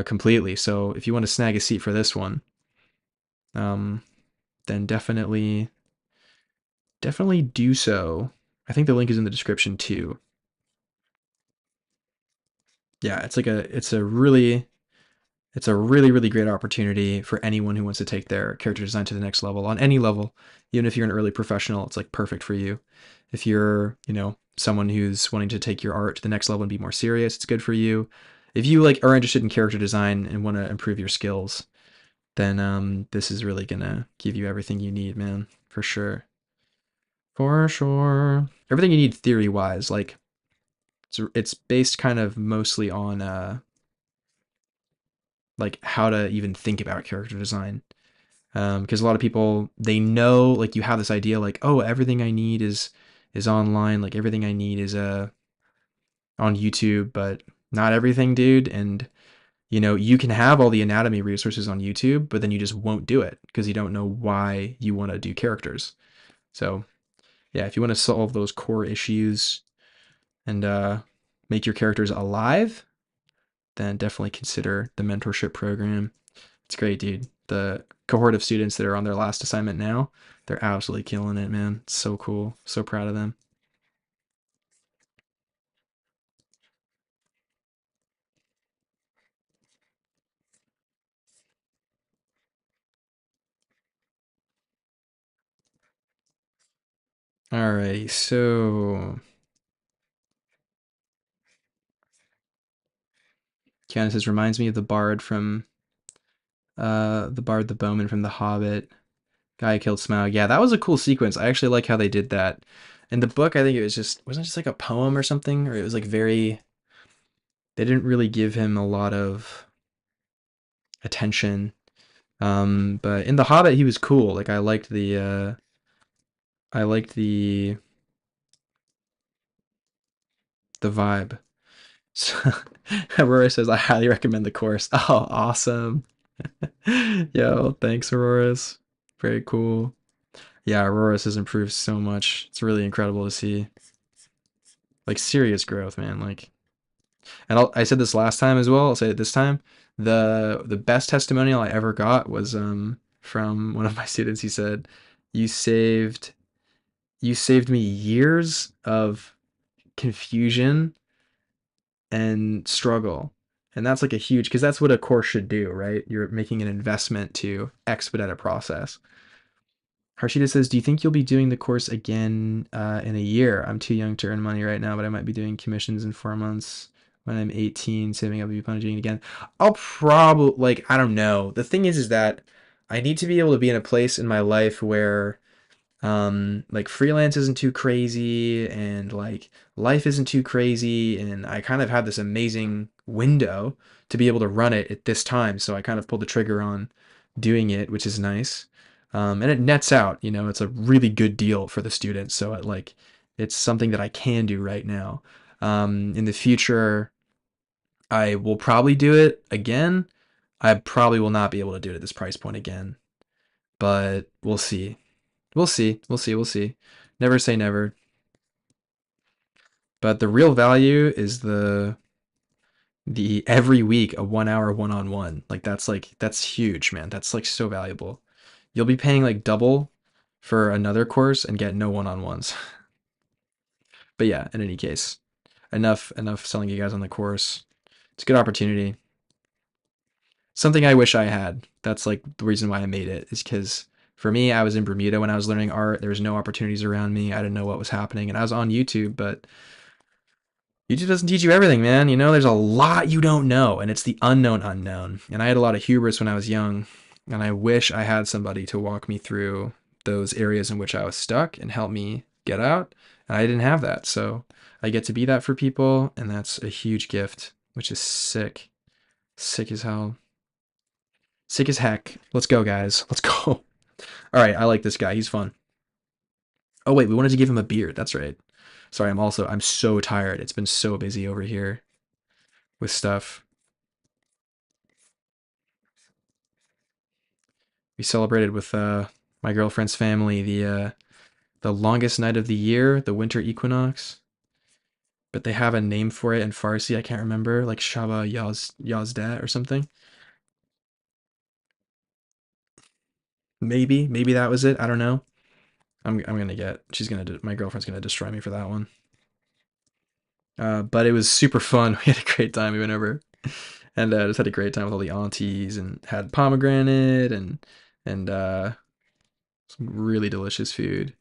completely. So if you want to snag a seat for this one, um, then definitely do so. I think the link is in the description too. Yeah, it's a really great opportunity for anyone who wants to take their character design to the next level on any level. Even if you're an early professional, it's like perfect for you. If you're, someone who's wanting to take your art to the next level and be more serious, it's good for you. If you like are interested in character design and want to improve your skills, then this is really gonna give you everything you need, man, for sure. For sure. Everything you need theory wise, like it's based kind of mostly on like how to even think about character design. Because a lot of people, they know, like, you have this idea like, oh, everything I need is online, like everything I need is on YouTube, but not everything, dude. And you can have all the anatomy resources on YouTube, but then you just won't do it because you don't know why you want to do characters. So yeah, if you want to solve those core issues and make your characters alive, then definitely consider the mentorship program. It's great, dude. The cohort of students that are on their last assignment now, they're absolutely killing it, man. It's so cool. So proud of them. Alrighty, so Kiana says reminds me of the bard the bowman from The Hobbit. Guy who killed Smaug. Yeah, that was a cool sequence. I actually like how they did that. In the book, I think it was just wasn't it just like a poem or something, or it was like very. They didn't really give him a lot of attention. But in The Hobbit, he was cool. Like I liked the vibe. So Aurora says I highly recommend the course. Oh, awesome. Yo, thanks, Aurora's. Very cool. Yeah, Aurora's has improved so much. It's really incredible to see. Like serious growth, man. Like, and I said this last time as well. I'll say it this time. The best testimonial I ever got was from one of my students. He said, "You saved you saved me years of confusion and struggle." And that's like a huge, because that's what a course should do, right? You're making an investment to expedite a process. Harshita says, do you think you'll be doing the course again in a year? I'm too young to earn money right now, but I might be doing commissions in 4 months when I'm 18, saving up to be fun doing it again. I'll probably, like, I don't know. The thing is that I need to be able to be in a place in my life where like freelance isn't too crazy and like life isn't too crazy, and I kind of have this amazing window to be able to run it at this time, so I kind of pulled the trigger on doing it, which is nice. And it nets out, it's a really good deal for the students, so it's something that I can do right now. In the future I will probably do it again. I probably will not be able to do it at this price point again, but we'll see. We'll see. Never say never. But the real value is the every week a 1 hour one-on-one. Like that's huge, man. That's like so valuable. You'll be paying like double for another course and get no one-on-ones. But yeah, in any case, enough selling you guys on the course. It's a good opportunity. Something I wish I had. That's like the reason why I made it, is because for me, I was in Bermuda when I was learning art. There was no opportunities around me. I didn't know what was happening, and I was on YouTube, but YouTube doesn't teach you everything, man. You know, there's a lot you don't know, and it's the unknown unknown. And I had a lot of hubris when I was young, and I wish I had somebody to walk me through those areas in which I was stuck and help me get out. And I didn't have that, so I get to be that for people, and that's a huge gift, which is sick. Sick as hell. Sick as heck. Let's go, guys. Let's go. All right, I like this guy. He's fun. Oh wait, we wanted to give him a beard. That's right. Sorry, I'm so tired. It's been so busy over here with stuff. We celebrated with my girlfriend's family the longest night of the year, the winter equinox. But they have a name for it in Farsi. I can't remember, like Shaba Yazda or something. Maybe that was it. I don't know. I'm gonna get. My girlfriend's gonna destroy me for that one. But it was super fun. We had a great time. We went over and just had a great time with all the aunties and had pomegranate and some really delicious food.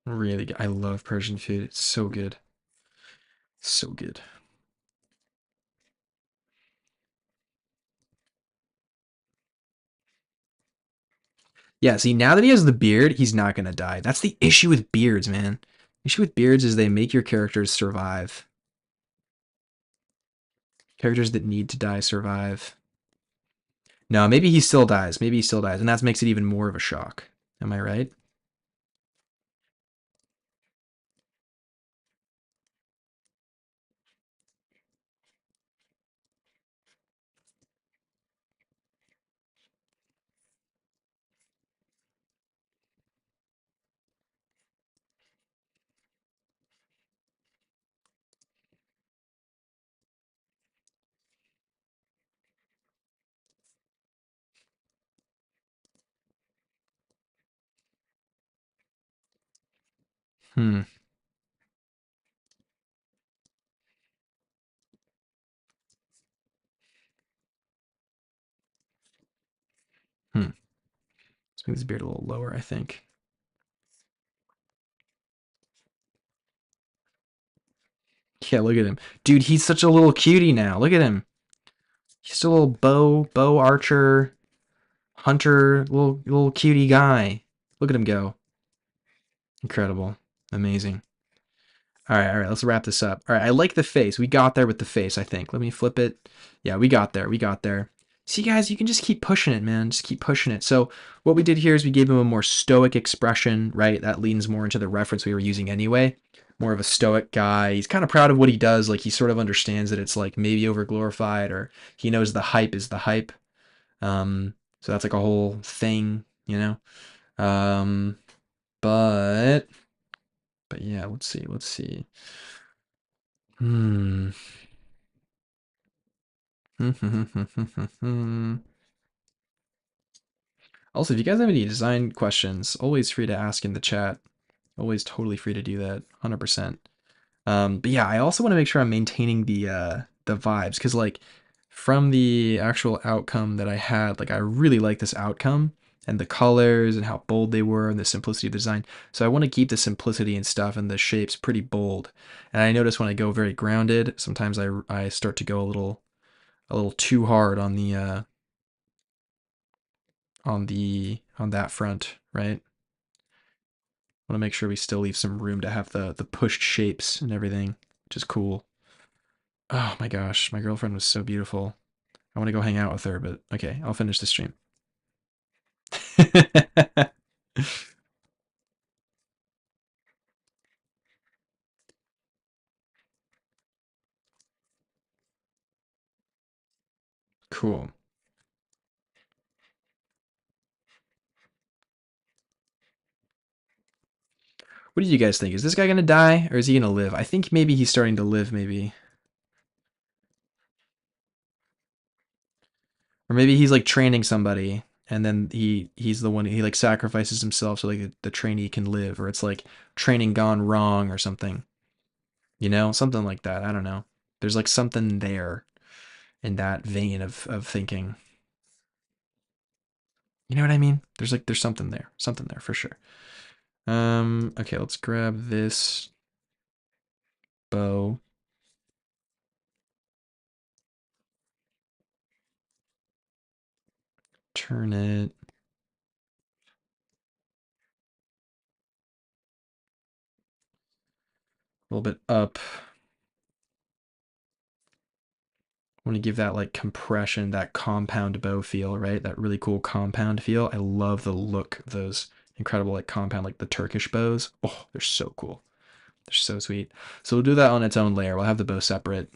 Really good. I love Persian food. It's so good. So good. Yeah, see, now that he has the beard, he's not gonna die. That's the issue with beards, man. The issue with beards is they make your characters survive. Characters that need to die survive. No, maybe he still dies. Maybe he still dies, and that makes it even more of a shock. Am I right? Hmm. Hmm. Let's make this beard a little lower, I think. Yeah, look at him. Dude, he's such a little cutie now. Look at him. He's a little bow archer, hunter, little cutie guy. Look at him go. Incredible. Amazing. All right, let's wrap this up. All right, I like the face. We got there with the face, I think. Let me flip it. Yeah, we got there. We got there. See, guys, you can just keep pushing it, man. Just keep pushing it. So what we did here is we gave him a more stoic expression, right? That leans more into the reference we were using anyway. More of a stoic guy. He's kind of proud of what he does. Like, he sort of understands that it's, like, maybe overglorified, or he knows the hype is the hype. So that's, like, a whole thing, you know? But... But yeah, let's see. Let's see. Hmm. Also, if you guys have any design questions, always free to ask in the chat. Always totally free to do that, 100%. But yeah, I also want to make sure I'm maintaining the vibes, because like from the actual outcome that I had, like I really like this outcome and the colors and how bold they were and the simplicity of the design. So I want to keep the simplicity and stuff and the shapes pretty bold. And I notice when I go very grounded, sometimes I start to go a little too hard on that front, right? Want to make sure we still leave some room to have the pushed shapes and everything, which is cool. Oh my gosh, my girlfriend was so beautiful. I want to go hang out with her, but okay, I'll finish the stream. Cool. What do you guys think? Is this guy gonna die or is he gonna live? I think maybe he's starting to live, maybe. Or maybe he's like training somebody and then he's the one he like sacrifices himself so like the trainee can live, or it's like training gone wrong or something. You know, something like that. I don't know. There's like something there in that vein of thinking. You know what I mean? There's something there for sure. Okay, let's grab this bow. Turn it. A little bit up. I want to give that like compression, that compound bow feel, right? That really cool compound feel. I love the look of those incredible like compound, like the Turkish bows. Oh, they're so cool. They're so sweet. So we'll do that on its own layer. We'll have the bow separate.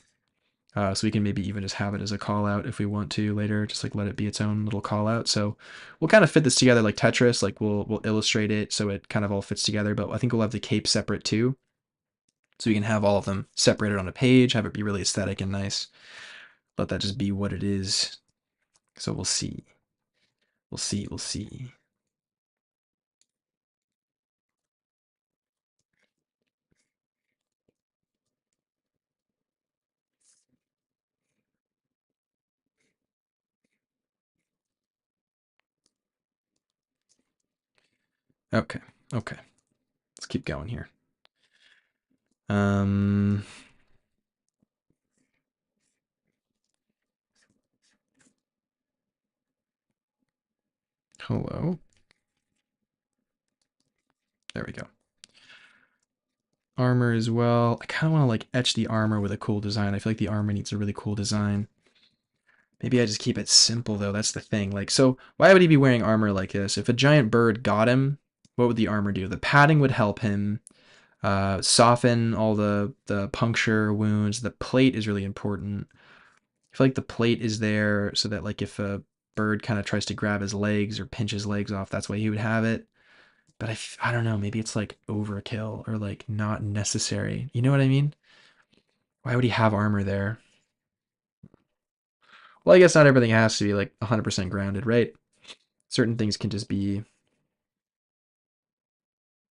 So we can maybe even just have it as a call out if we want to later, just like let it be its own little call out. So we'll kind of fit this together like Tetris, like we'll illustrate it so it kind of all fits together, but I think we'll have the cape separate too. So we can have all of them separated on a page, have it be really aesthetic and nice. Let that just be what it is. So we'll see. We'll see. We'll see. Okay. Okay. Let's keep going here. Hello. There we go. Armor as well. I kind of want to like etch the armor with a cool design. I feel like the armor needs a really cool design. Maybe I just keep it simple though. That's the thing. Like, so why would he be wearing armor like this? If a giant bird got him, what would the armor do? The padding would help him soften all the puncture wounds. The plate is really important. I feel like the plate is there so that like if a bird kind of tries to grab his legs or pinch his legs off, that's why he would have it. But I don't know, maybe it's like overkill or like not necessary. You know what I mean? Why would he have armor there? Well, I guess not everything has to be like 100% grounded, right? Certain things can just be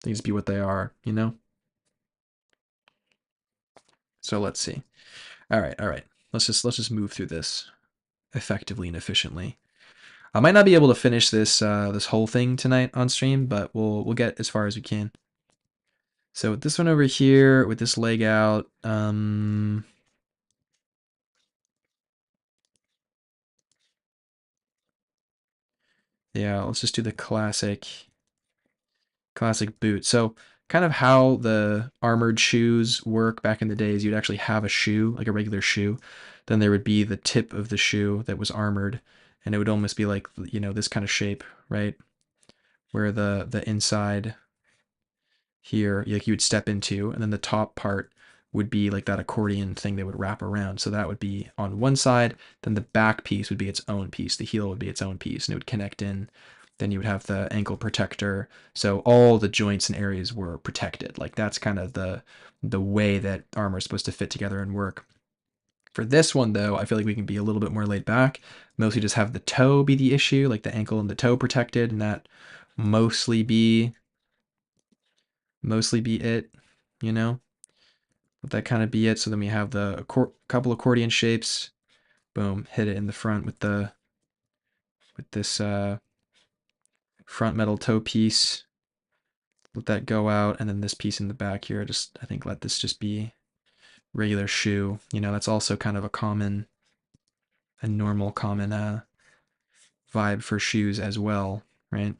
things be what they are, you know? So let's see. All right, all right. Let's just move through this effectively and efficiently. I might not be able to finish this whole thing tonight on stream, but we'll get as far as we can. So with this one over here, with this leg out, yeah, let's just do the classic boot. So kind of how the armored shoes work back in the days, you'd actually have a shoe, like a regular shoe. Then there would be the tip of the shoe that was armored, and it would almost be like, you know, this kind of shape, right? Where the inside here, like you would step into, and then the top part would be like that accordion thing that would wrap around. So that would be on one side, then the back piece would be its own piece. The heel would be its own piece, and it would connect in. Then you would have the ankle protector. So all the joints and areas were protected. Like that's kind of the way that armor is supposed to fit together and work. For this one though, I feel like we can be a little bit more laid back. Mostly just have the toe be the issue, like the ankle and the toe protected, and that mostly be it, you know? Let that kind of be it. So then we have the couple accordion shapes. Boom, hit it in the front with this front metal toe piece. Let that go out, and then this piece in the back here. Just I think let this just be regular shoe. You know, that's also kind of a normal common vibe for shoes as well, right?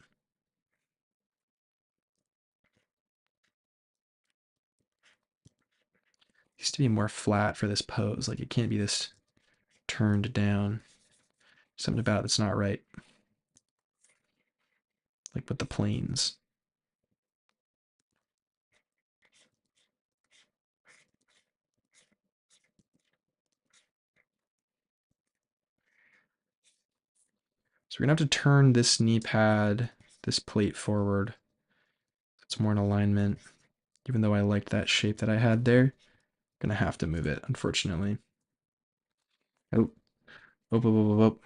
Used to be more flat for this pose. Like it can't be this turned down. Something about it that's not right. Like with the planes. So we're gonna have to turn this knee pad, this plate forward. So it's more in alignment. Even though I liked that shape that I had there, gonna have to move it, unfortunately. Oh, whoa, whoa, whoa, whoa,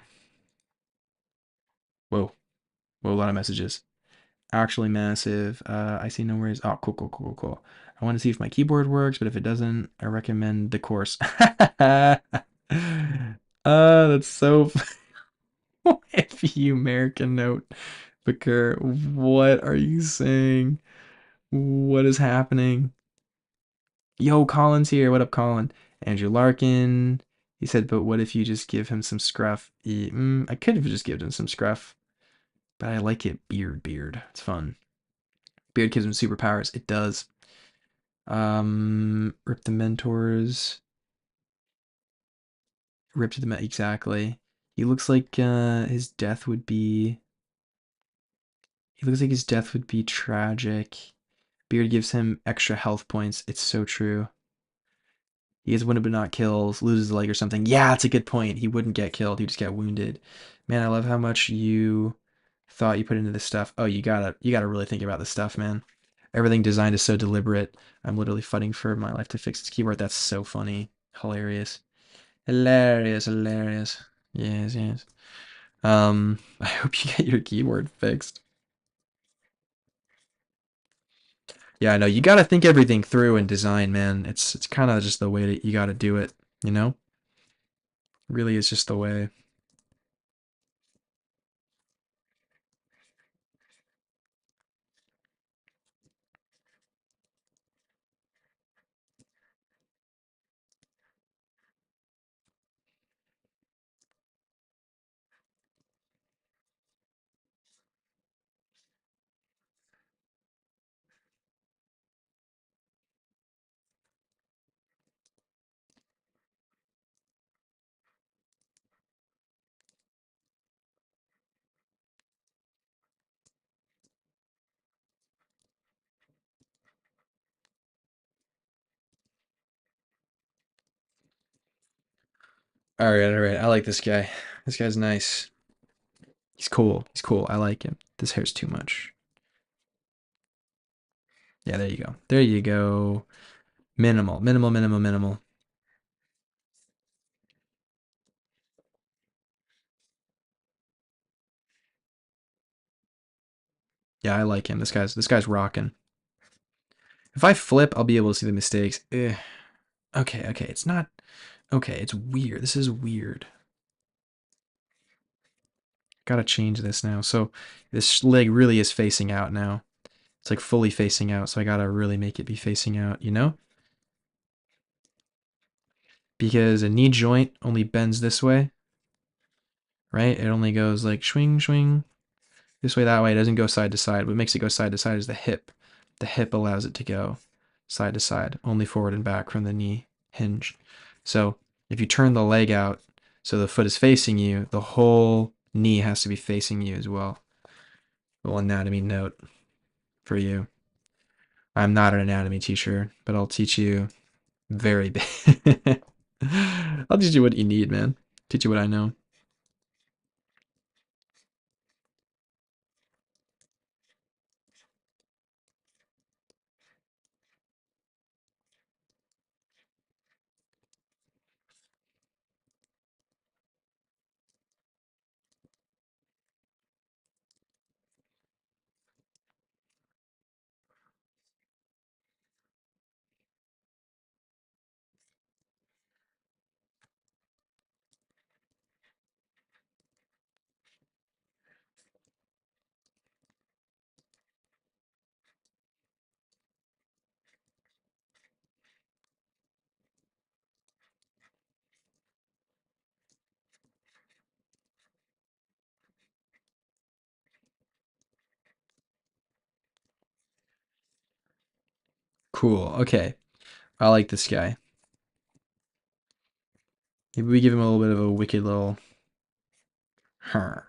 whoa, whoa, a lot of messages. Actually massive. I see no worries. Oh, cool, cool, cool, cool, cool. I want to see if my keyboard works, but if it doesn't, I recommend the course. That's so. If you American note, Bakur, what are you saying? What is happening? Yo, Colin's here. What up, Colin? Andrew Larkin. He said, but what if you just give him some scruff? I could have just given him some scruff, but I like it. Beard. It's fun. Beard gives him superpowers. It does. Rip the mentors. Rip to the exactly. He looks like his death would be. He looks like his death would be tragic. Beard gives him extra health points. It's so true. He gets wounded but not kills, loses a leg or something. Yeah, that's a good point. He wouldn't get killed. He'd just get wounded. Man, I love how much you thought you put into this stuff. Oh, you gotta really think about this stuff, man. Everything designed is so deliberate. I'm literally fighting for my life to fix this keyboard. That's so funny. Hilarious. Hilarious. Yes. I hope you get your keyboard fixed. Yeah, I know. You gotta think everything through in design, man. It's kind of just the way that you gotta do it, you know? Really is just the way. All right. I like this guy. This guy's nice. He's cool. He's cool. I like him. This hair's too much. Yeah, there you go. There you go. Minimal. Yeah, I like him. This guy's rocking. If I flip, I'll be able to see the mistakes. Okay. It's not. Okay, it's weird. This is weird. Gotta change this now. So this leg really is facing out now. It's like fully facing out. So I gotta really make it be facing out, you know? Because a knee joint only bends this way, right? It only goes like swing, this way, that way. It doesn't go side to side. What makes it go side to side is the hip. The hip allows it to go side to side, only forward and back from the knee hinge. So if you turn the leg out so the foot is facing you, the whole knee has to be facing you as well. A little anatomy note for you. I'm not an anatomy teacher, but I'll teach you very big. I'll teach you what you need, man. Teach you what I know. Cool. Okay. I like this guy. Maybe we give him a little bit of a wicked little. Turn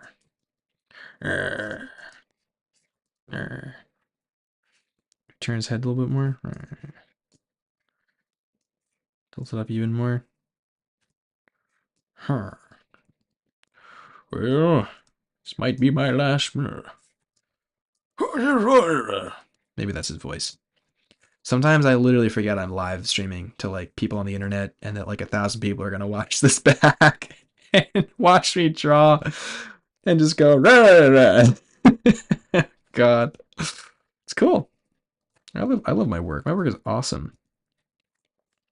his head a little bit more. Tilt it up even more. Well, this might be my last. Maybe that's his voice. Sometimes I literally forget I'm live streaming to like people on the internet and that like 1,000 people are gonna watch this back and watch me draw and just go rah, rah. God, it's cool. I love my work. My work is awesome.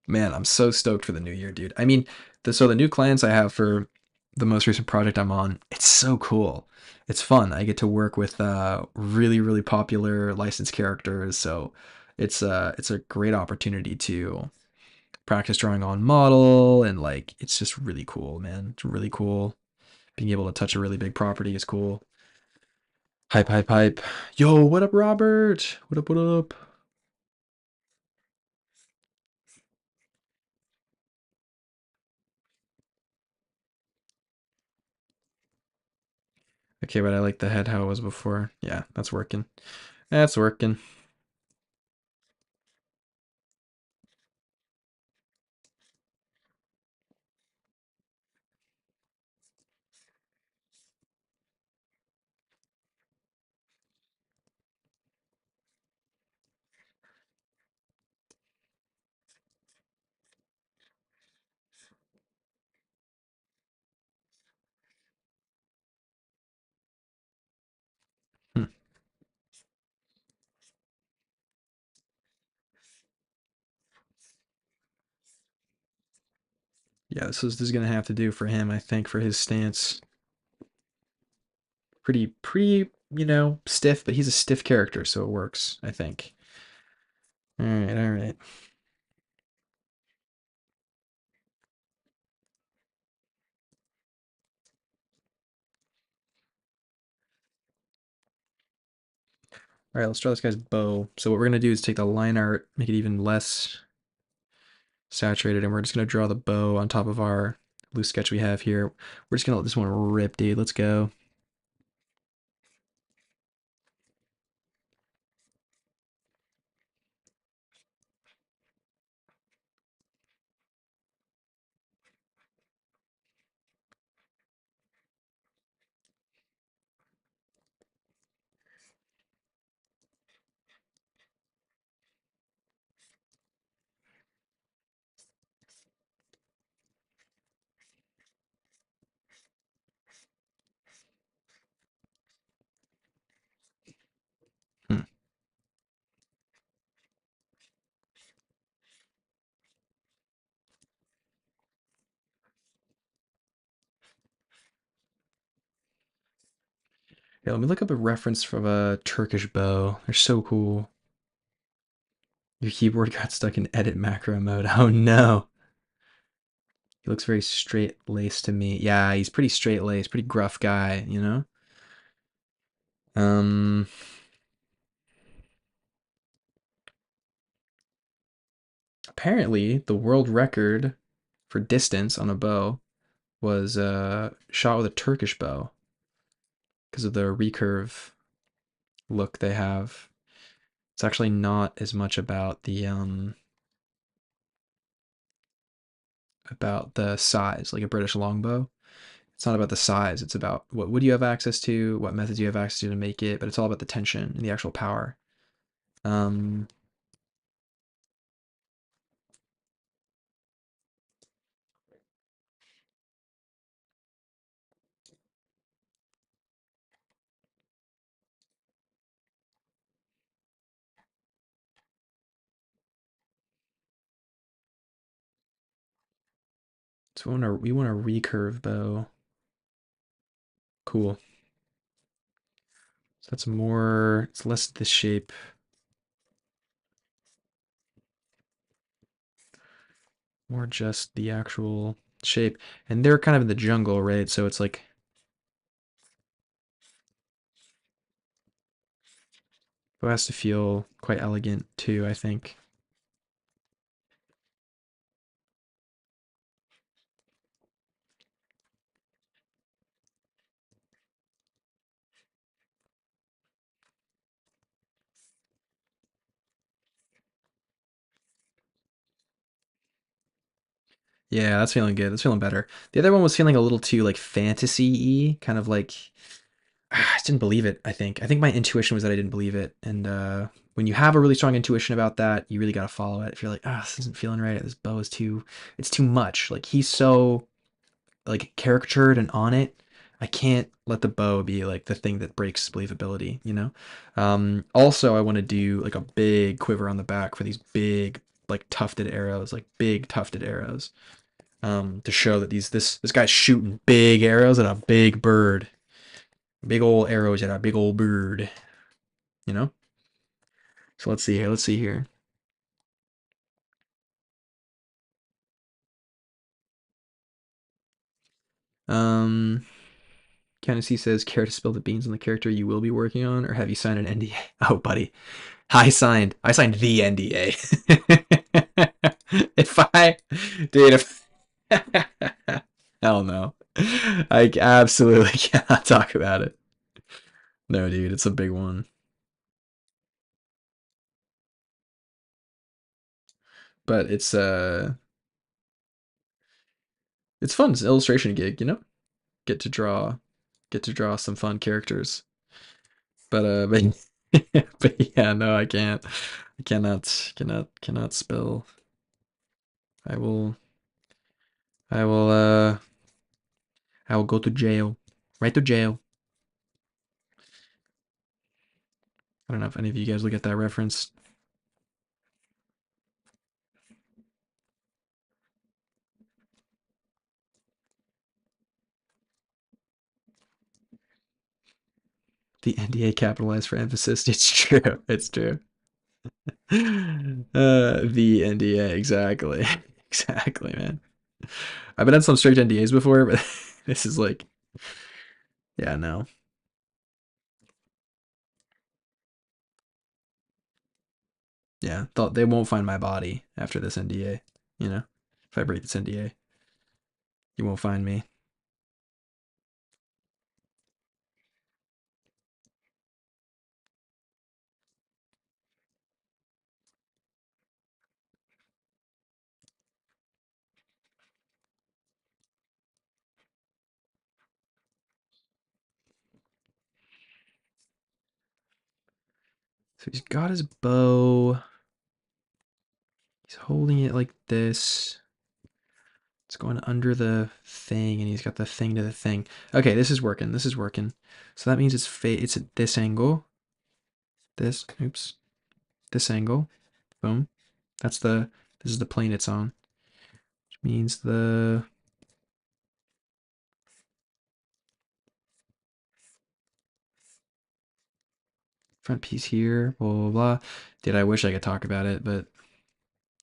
Man, I'm so stoked for the new year, dude. I mean, so the new clients I have for the most recent project I'm on. It's so cool. It's fun. I get to work with really really popular licensed characters, so it's a great opportunity to practice drawing on model, and like it's just really cool, man. It's really cool. Being able to touch a really big property is cool. Hype, hype, hype. Yo, what up, Robert? What up, what up? Okay, but I like the head how it was before. Yeah, that's working. That's working. Hmm. Yeah, this is gonna have to do for him, I think, for his stance. Pretty, stiff, but he's a stiff character, so it works, I think. All right, all right. All right, let's draw this guy's bow. So what we're gonna do is take the line art, make it even less saturated, and we're just gonna draw the bow on top of our loose sketch we have here. We're just gonna let this one rip, dude. Let's go. Hmm. Yeah, let me look up a reference from a Turkish bow. They're so cool. Your keyboard got stuck in edit macro mode. Oh no. He looks very straight laced to me. Yeah, he's pretty straight laced, pretty gruff guy, you know? Um, Apparently the world record for distance on a bow was shot with a Turkish bow because of the recurve look they have. It's actually not as much about the size, like a British longbow. It's not about the size. It's about what wood you have access to, what methods you have access to make it, but it's all about the tension and the actual power. Um, so we want a recurve bow. Cool. So that's more. It's less the shape, more just the actual shape. And they're kind of in the jungle, right? So it's like it has to feel quite elegant too, I think. Yeah, that's feeling good. That's feeling better. The other one was feeling a little too like fantasy-y, kind of like I just didn't believe it, I think. I think my intuition was that I didn't believe it. And when you have a really strong intuition about that, you really got to follow it. If you're like, ah, this isn't feeling right. This bow is it's too much. Like he's so like caricatured and on it. I can't let the bow be like the thing that breaks believability, you know? Also, I want to do like a big quiver on the back for these big, like tufted arrows, like big tufted arrows. to show that this guy's shooting big arrows at a big bird, big old arrows at a big old bird, you know. So let's see here. Let's see here. Um, Kennedy says, care to spill the beans on the character you will be working on, or have you signed an NDA? Oh, buddy, I signed the NDA. If I, dude, if hell no, I absolutely cannot talk about it. No, dude, it's a big one. But it's fun. It's an illustration gig, you know. Get to draw, get to draw some fun characters. But but yeah, no, I can't. I cannot spell. I will I will I will go to jail. Right to jail. I don't know if any of you guys will get that reference. The NDA capitalized for emphasis. It's true. It's true. The NDA, exactly. Exactly, man. I've been on some strict NDAs before, but this is like, yeah, no. Yeah, thought they won't find my body after this NDA. You know, if I break this NDA, you won't find me. So he's got his bow. He's holding it like this. It's going under the thing, and he's got the thing to the thing. Okay, this is working. This is working. So that means it's at this angle. Oops, this angle. Boom. This is the plane it's on, which means the front piece here, blah, blah, blah. Dude, I wish I could talk about it, but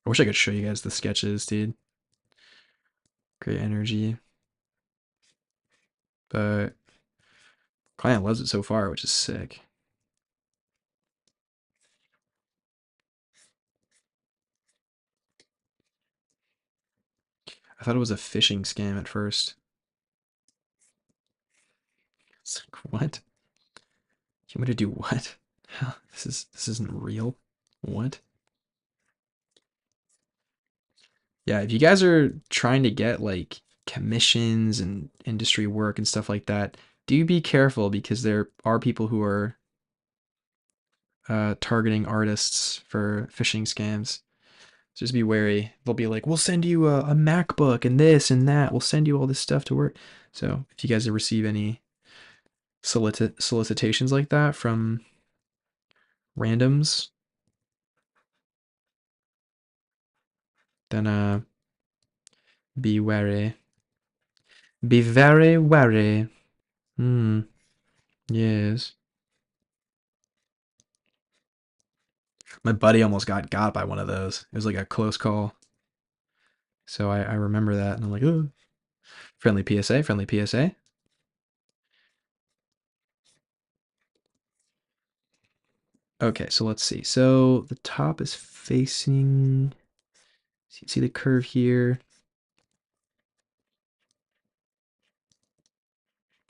I wish I could show you guys the sketches, dude. Great energy. But client loves it so far, which is sick. I thought it was a phishing scam at first. It's like, what? You want me to do what? This isn't real. What? Yeah, if you guys are trying to get like commissions and industry work and stuff like that, do be careful because there are people who are targeting artists for phishing scams. So just be wary. They'll be like, we'll send you a MacBook and this and that. We'll send you all this stuff to work. So if you guys receive any solicitations like that from randoms, then be wary. Be very wary. Hmm. Yes. My buddy almost got by one of those. It was like a close call. So I remember that, and I'm like, oh, friendly PSA, friendly PSA. Okay, so let's see. So the top is facing. See the curve here.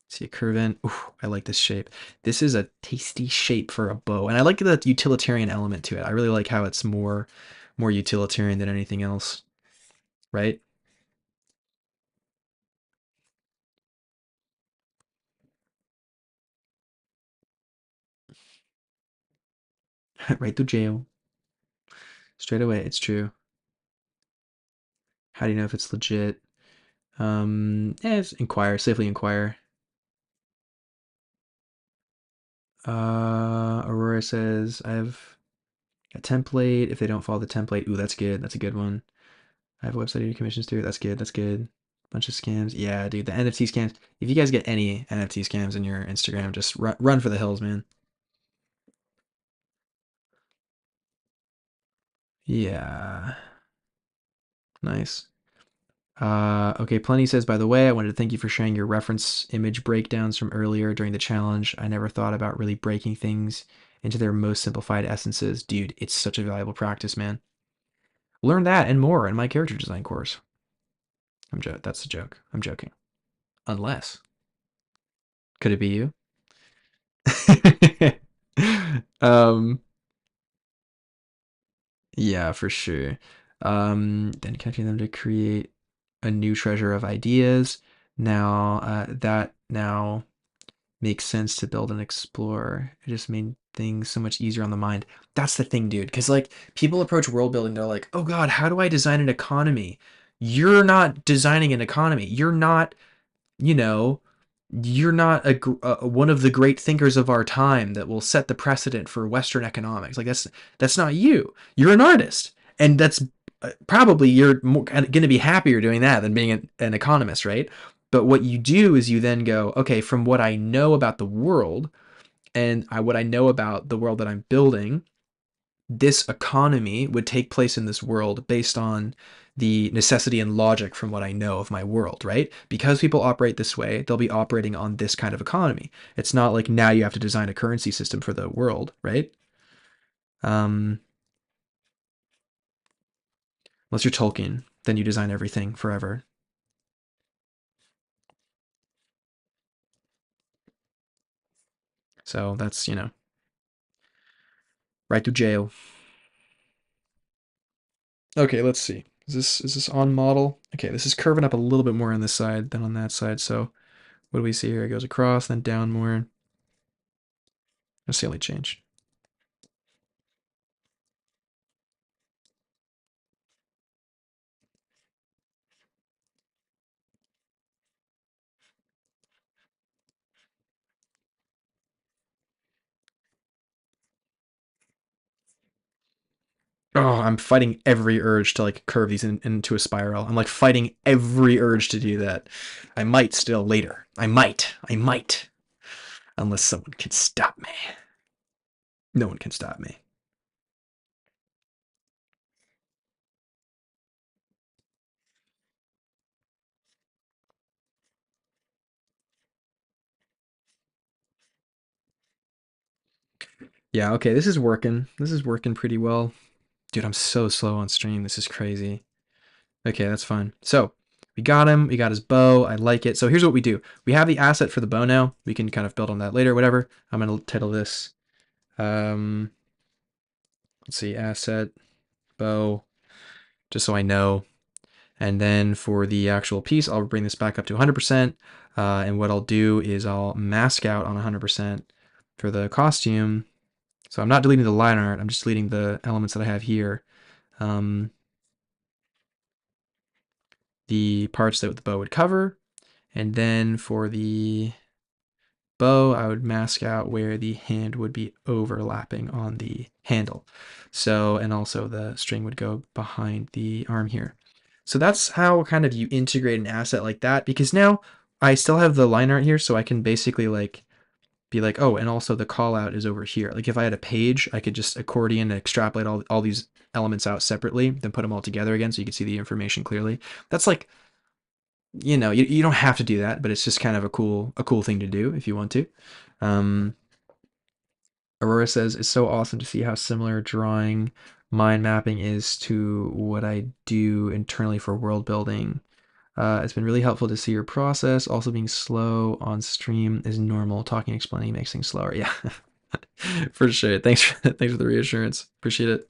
See a curve in. Ooh, I like this shape. This is a tasty shape for a bow, and I like the utilitarian element to it. I really like how it's more utilitarian than anything else, right? Right to jail straight away. It's true. How do you know if it's legit? Inquire, safely inquire. Aurora says I have a template. If they don't follow the template, ooh, that's good. That's a good one. I have a website I do commissions through. That's good. That's good. Bunch of scams. Yeah, dude, the NFT scams. If you guys get any NFT scams in your Instagram, just run for the hills, man. Yeah. Nice. Okay, Plenty says, by the way, I wanted to thank you for sharing your reference image breakdowns from earlier during the challenge. I never thought about really breaking things into their most simplified essences. Dude, it's such a valuable practice, man. Learn that and more in my character design course. That's a joke. I'm joking. Unless. Could it be you? um, yeah, for sure. Then catching them to create a new treasure of ideas. Now, that now makes sense to build and explore. It just made things so much easier on the mind. That's the thing, dude. Because like people approach world building, they're like, "Oh God, how do I design an economy?" You're not designing an economy. You're not, you know, you're not one of the great thinkers of our time that will set the precedent for Western economics. Like that's not you. You're an artist, and that's probably you're going to be happier doing that than being an economist, right? But what you do is you then go, okay, from what I know about the world and what I know about the world that I'm building, this economy would take place in this world based on the necessity and logic from what I know of my world, right? Because people operate this way, they'll be operating on this kind of economy. It's not like now you have to design a currency system for the world, right? Um, Unless you're Tolkien, then you design everything forever. So that's, right to jail. Okay, let's see. Is this on model? Okay, this is curving up a little bit more on this side than on that side. So what do we see here? It goes across, then down more. That's the only change. Oh, I'm fighting every urge to like curve these into a spiral. I'm like fighting every urge to do that. I might still later. I might. I might. Unless someone can stop me. No one can stop me. Yeah, okay, this is working. This is working pretty well. Dude, I'm so slow on stream. This is crazy. Okay, that's fine. So we got him. We got his bow. I like it. So here's what we do. We have the asset for the bow now. We can kind of build on that later, whatever. I'm going to title this, um, let's see, asset, bow, just so I know. And then for the actual piece, I'll bring this back up to 100%. And what I'll do is I'll mask out on 100% for the costume. So I'm not deleting the line art. I'm just deleting the elements that I have here. Um, the parts that the bow would cover. And then for the bow, I would mask out where the hand would be overlapping on the handle. So, and also the string would go behind the arm here. So that's how kind of you integrate an asset like that, because now I still have the line art here, so I can basically like be like, oh, and also the call out is over here. Like if I had a page, I could just accordion and extrapolate all these elements out separately, then put them all together again so you can see the information clearly. That's like, you don't have to do that, but it's just kind of a cool thing to do if you want to. Um, Aurora says it's so awesome to see how similar drawing mind mapping is to what I do internally for world building. It's been really helpful to see your process. Also, being slow on stream is normal. Talking, explaining makes things slower. Yeah, for sure. Thanks for the reassurance. Appreciate it.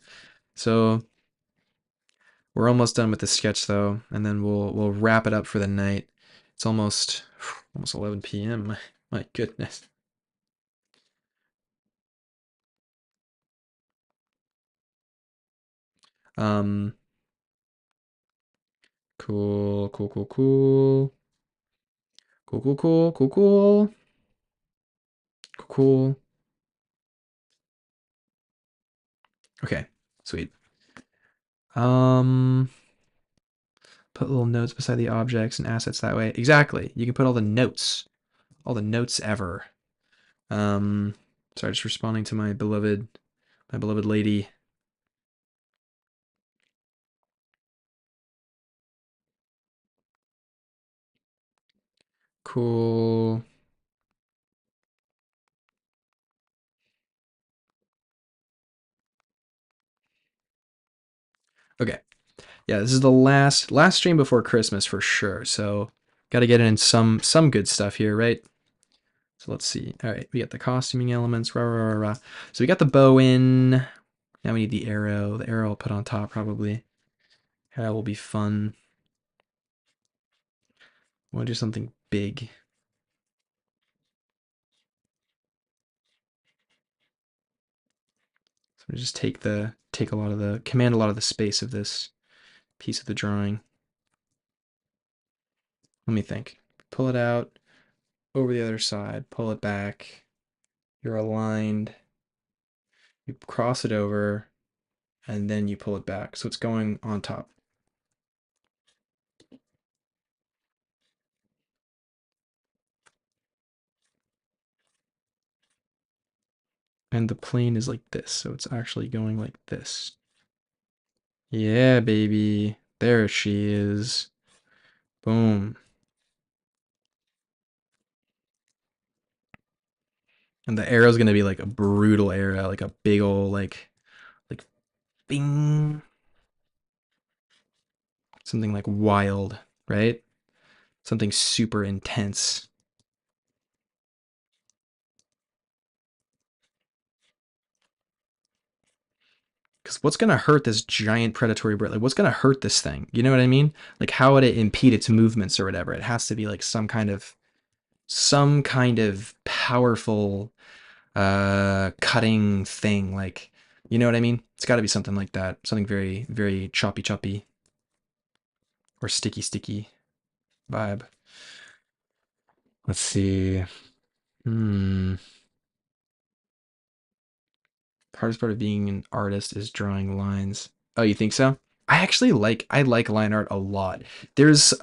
So we're almost done with the sketch though, and then we'll wrap it up for the night. It's almost 11 p.m. My goodness. Um, cool, cool, cool, cool, cool, cool, cool, cool, cool, cool. Okay, sweet. Um, Put little notes beside the objects and assets that way. Exactly. You can put all the notes ever. Sorry, just responding to my beloved lady. Cool. Okay. Yeah, this is the last stream before Christmas for sure. So got to get in some good stuff here, right? So let's see. All right, we got the costuming elements. Rah, rah, rah, rah. So we got the bow in. Now we need the arrow. The arrow I'll put on top probably. That will be fun. I want to do something big. So we just command a lot of the space of this piece of the drawing. Let me think. Pull it out over the other side, pull it back. You're aligned. You cross it over, and then you pull it back. So it's going on top. And the plane is like this, so it's actually going like this. Yeah, baby. There she is. Boom. And the arrow's gonna be like a brutal arrow, like a big old like bing. Something like wild, right? Something super intense. Because what's gonna hurt this giant predatory bird? Like, what's gonna hurt this thing? You know what I mean? Like, how would it impede its movements or whatever? It has to be like some kind of powerful cutting thing. Like, you know what I mean? It's got to be something like that. Something very, very choppy or sticky vibe. Let's see. The hardest part of being an artist is drawing lines. Oh, you think so? I like line art a lot. There's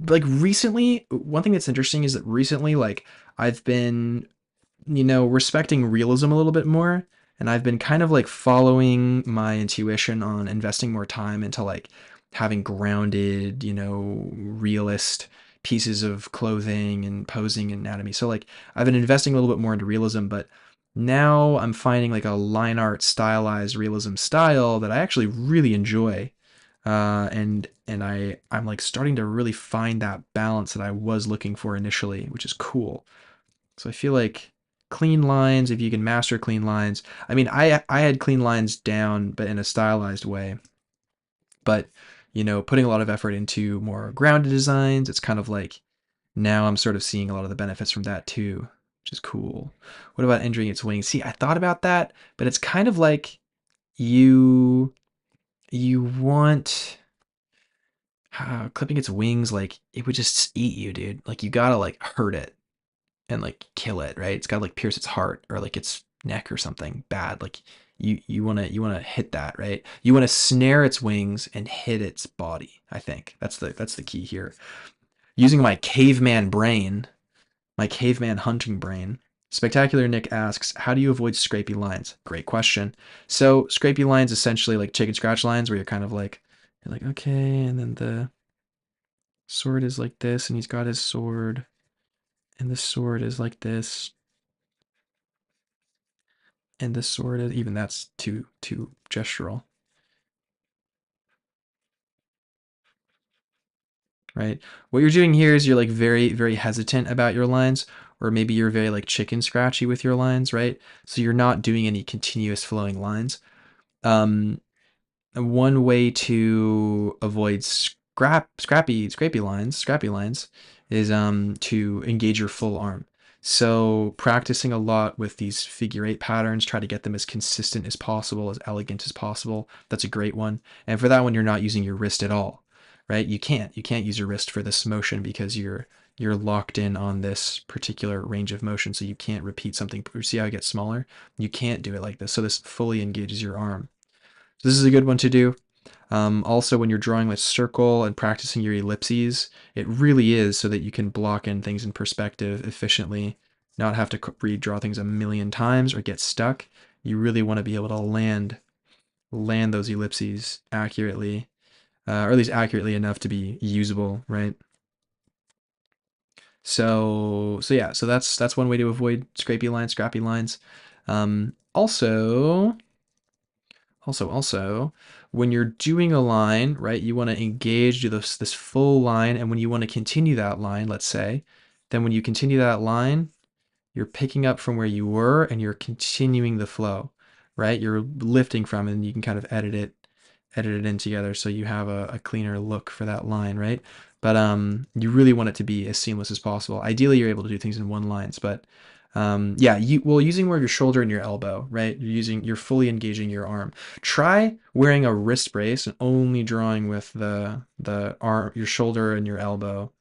like recently, one thing that's interesting is that recently, like I've been, respecting realism a little bit more, and I've been kind of like following my intuition on investing more time into like having grounded, realist pieces of clothing and posing and anatomy. So like I've been investing a little bit more into realism, but now I'm finding like a line art stylized realism style that I actually really enjoy. I'm like starting to really find that balance that I was looking for initially, which is cool. So I feel like clean lines, if you can master clean lines. I mean, I had clean lines down, but in a stylized way. But, putting a lot of effort into more grounded designs, it's kind of like now I'm sort of seeing a lot of the benefits from that too, which is cool. What about injuring its wings? See, I thought about that, but it's kind of like you you want clipping its wings, like it would just eat you, dude. Like you gotta like hurt it and like kill it, right? It's gotta like pierce its heart or like its neck or something bad. Like you wanna hit that, right? You wanna snare its wings and hit its body. I think that's the key here. Using my caveman hunting brain. Spectacular Nick asks, how do you avoid scrapey lines? Great question. So scrapey lines essentially like chicken scratch lines where you're like, okay, and then the sword is like this, and he's got his sword, and the sword is like this, and the sword is even that's too gestural, right? What you're doing here is you're like very, very hesitant about your lines, or maybe you're very like chicken scratchy with your lines, right? So you're not doing any continuous flowing lines. Um, One way to avoid scrappy lines is to engage your full arm. So practicing a lot with these figure eight patterns, try to get them as consistent as possible, as elegant as possible. That's a great one. And for that one, you're not using your wrist at all, right? You can't use your wrist for this motion because you're locked in on this particular range of motion. So you can't repeat something. See how it gets smaller? You can't do it like this. So this fully engages your arm. So this is a good one to do. Also, when you're drawing a circle and practicing your ellipses, it really is so that you can block in things in perspective efficiently, not have to redraw things a million times or get stuck. You really want to be able to land those ellipses accurately, or at least accurately enough to be usable, right? So yeah, so that's one way to avoid scrapey lines, scrappy lines. Also, when you're doing a line, right, you want to engage, do this full line, and when you want to continue that line, let's say, then when you continue that line, you're picking up from where you were and you're continuing the flow, right? You're lifting from it and you can kind of edit it in together so you have a cleaner look for that line, right? But you really want it to be as seamless as possible. Ideally, you're able to do things in one lines, but yeah, using more of your shoulder and your elbow, right? You're fully engaging your arm. Try wearing a wrist brace and only drawing with the arm, your shoulder and your elbow.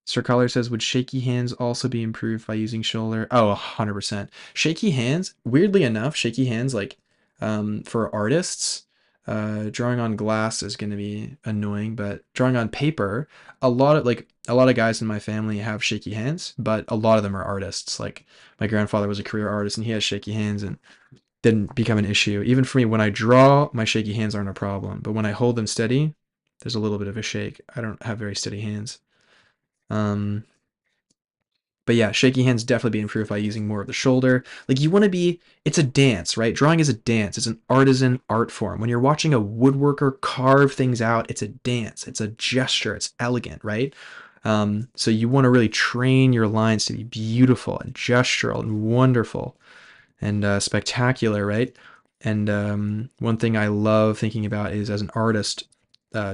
Sir Collar says, would shaky hands also be improved by using shoulder? Oh, 100%. Shaky hands, weirdly enough, shaky hands, like for artists, drawing on glass is going to be annoying, but drawing on paper, a lot of guys in my family have shaky hands, but a lot of them are artists. Like my grandfather was a career artist and he has shaky hands and didn't become an issue. Even for me, when I draw, my shaky hands aren't a problem, but when I hold them steady, there's a little bit of a shake. I don't have very steady hands. Um, but yeah, shaky hands definitely be improved by using more of the shoulder. Like you want to be, it's a dance, right? Drawing is a dance. It's an artisan art form. When you're watching a woodworker carve things out, it's a dance. It's a gesture. It's elegant, right? So you want to really train your lines to be beautiful and gestural and wonderful and spectacular, right? And one thing I love thinking about is as an artist,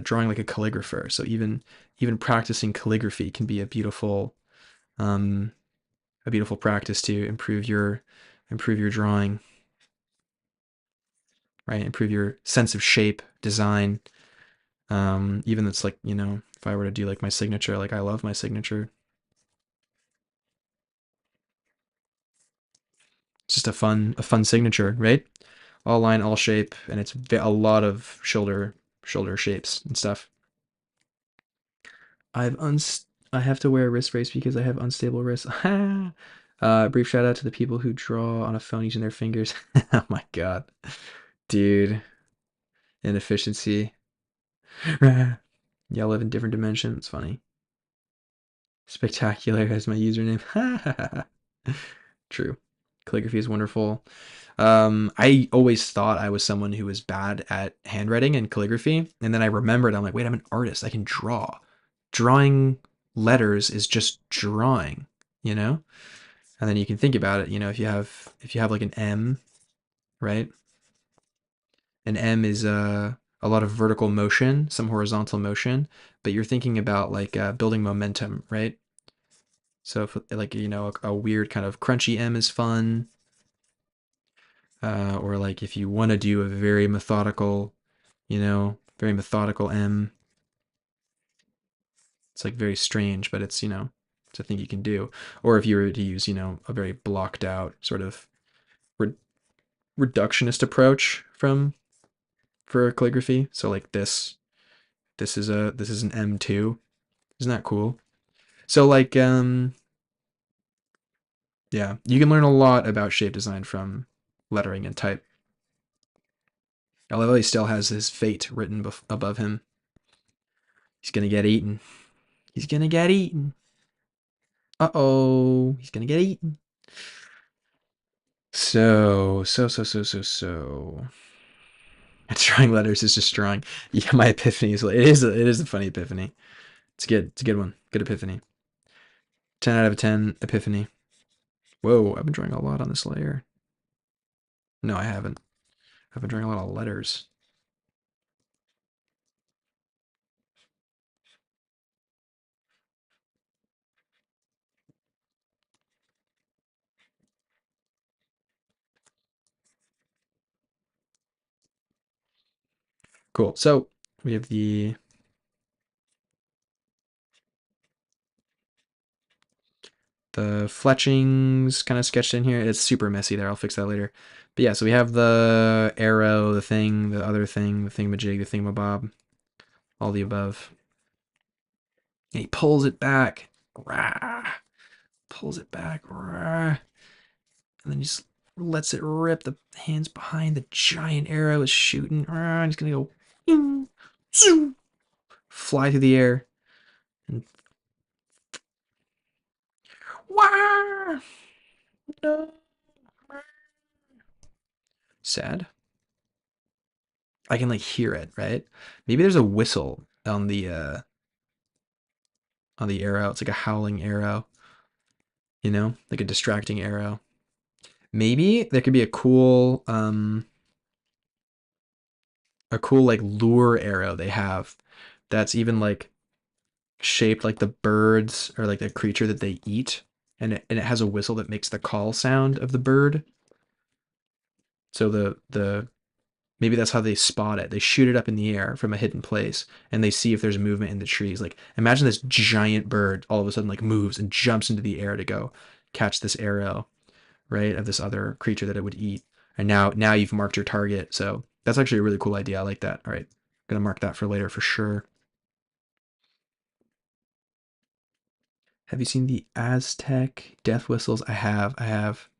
drawing like a calligrapher. So even practicing calligraphy can be um, a beautiful practice to improve your drawing, right? Improve your sense of shape, design. Even it's like, if I were to do like my signature, like I love my signature. It's just a fun signature, right? All line, all shape, and it's a lot of shoulder shapes and stuff. I have to wear a wrist brace because I have unstable wrists. Brief shout out to the people who draw on a phone using their fingers. Oh my god, dude, inefficiency. Y'all live in different dimensions. Funny. Spectacular as my username. True. Calligraphy is wonderful. I always thought I was someone who was bad at handwriting and calligraphy, and then I remembered I'm like, wait, I'm an artist. I can draw. Drawing letters is just drawing, you know? And then you can think about it, if you have like an M, right? An M is a lot of vertical motion, some horizontal motion, but you're thinking about like building momentum, right? So if, like, a weird kind of crunchy M is fun, or like if you want to do a very methodical M, it's like very strange, but it's a thing you can do. Or if you were to use, a very blocked out sort of re reductionist approach for calligraphy. So like this is an M2. Isn't that cool? So like yeah, you can learn a lot about shape design from lettering and type. Although he still has his fate written above him. He's gonna get eaten. He's gonna get eaten. Uh-oh. He's gonna get eaten. So. Drawing letters is just drawing. Yeah, my epiphany it is a funny epiphany. It's good. It's a good one. Good epiphany. 10 out of 10 epiphany. Whoa, I've been drawing a lot on this layer. No, I haven't. I've been drawing a lot of letters. Cool. So we have the fletchings kind of sketched in here. It's super messy there. I'll fix that later. But yeah, so we have the arrow, the thing, the other thing, the thingamajig, the thingamabob, all the above. And he pulls it back. Rah, pulls it back. Rah, and then just lets it rip. The hands behind the giant arrow is shooting. Rah, and he's going to go zoom, fly through the air. And wah, no. Sad. I can like hear it, right? Maybe there's a whistle on the arrow. It's like a howling arrow, you know, like a distracting arrow. Maybe there could be a cool like lure arrow they have that's even like shaped like the birds or like the creature that they eat, and it has a whistle that makes the call sound of the bird. So the maybe that's how they spot it. They shoot it up in the air from a hidden place, and they see if there's movement in the trees. Like, imagine this giant bird all of a sudden like moves and jumps into the air to go catch this arrow, right, of this other creature that it would eat. And now you've marked your target. So that's actually a really cool idea. I like that. All right, gonna mark that for later for sure. Have you seen the Aztec death whistles? I have. I have.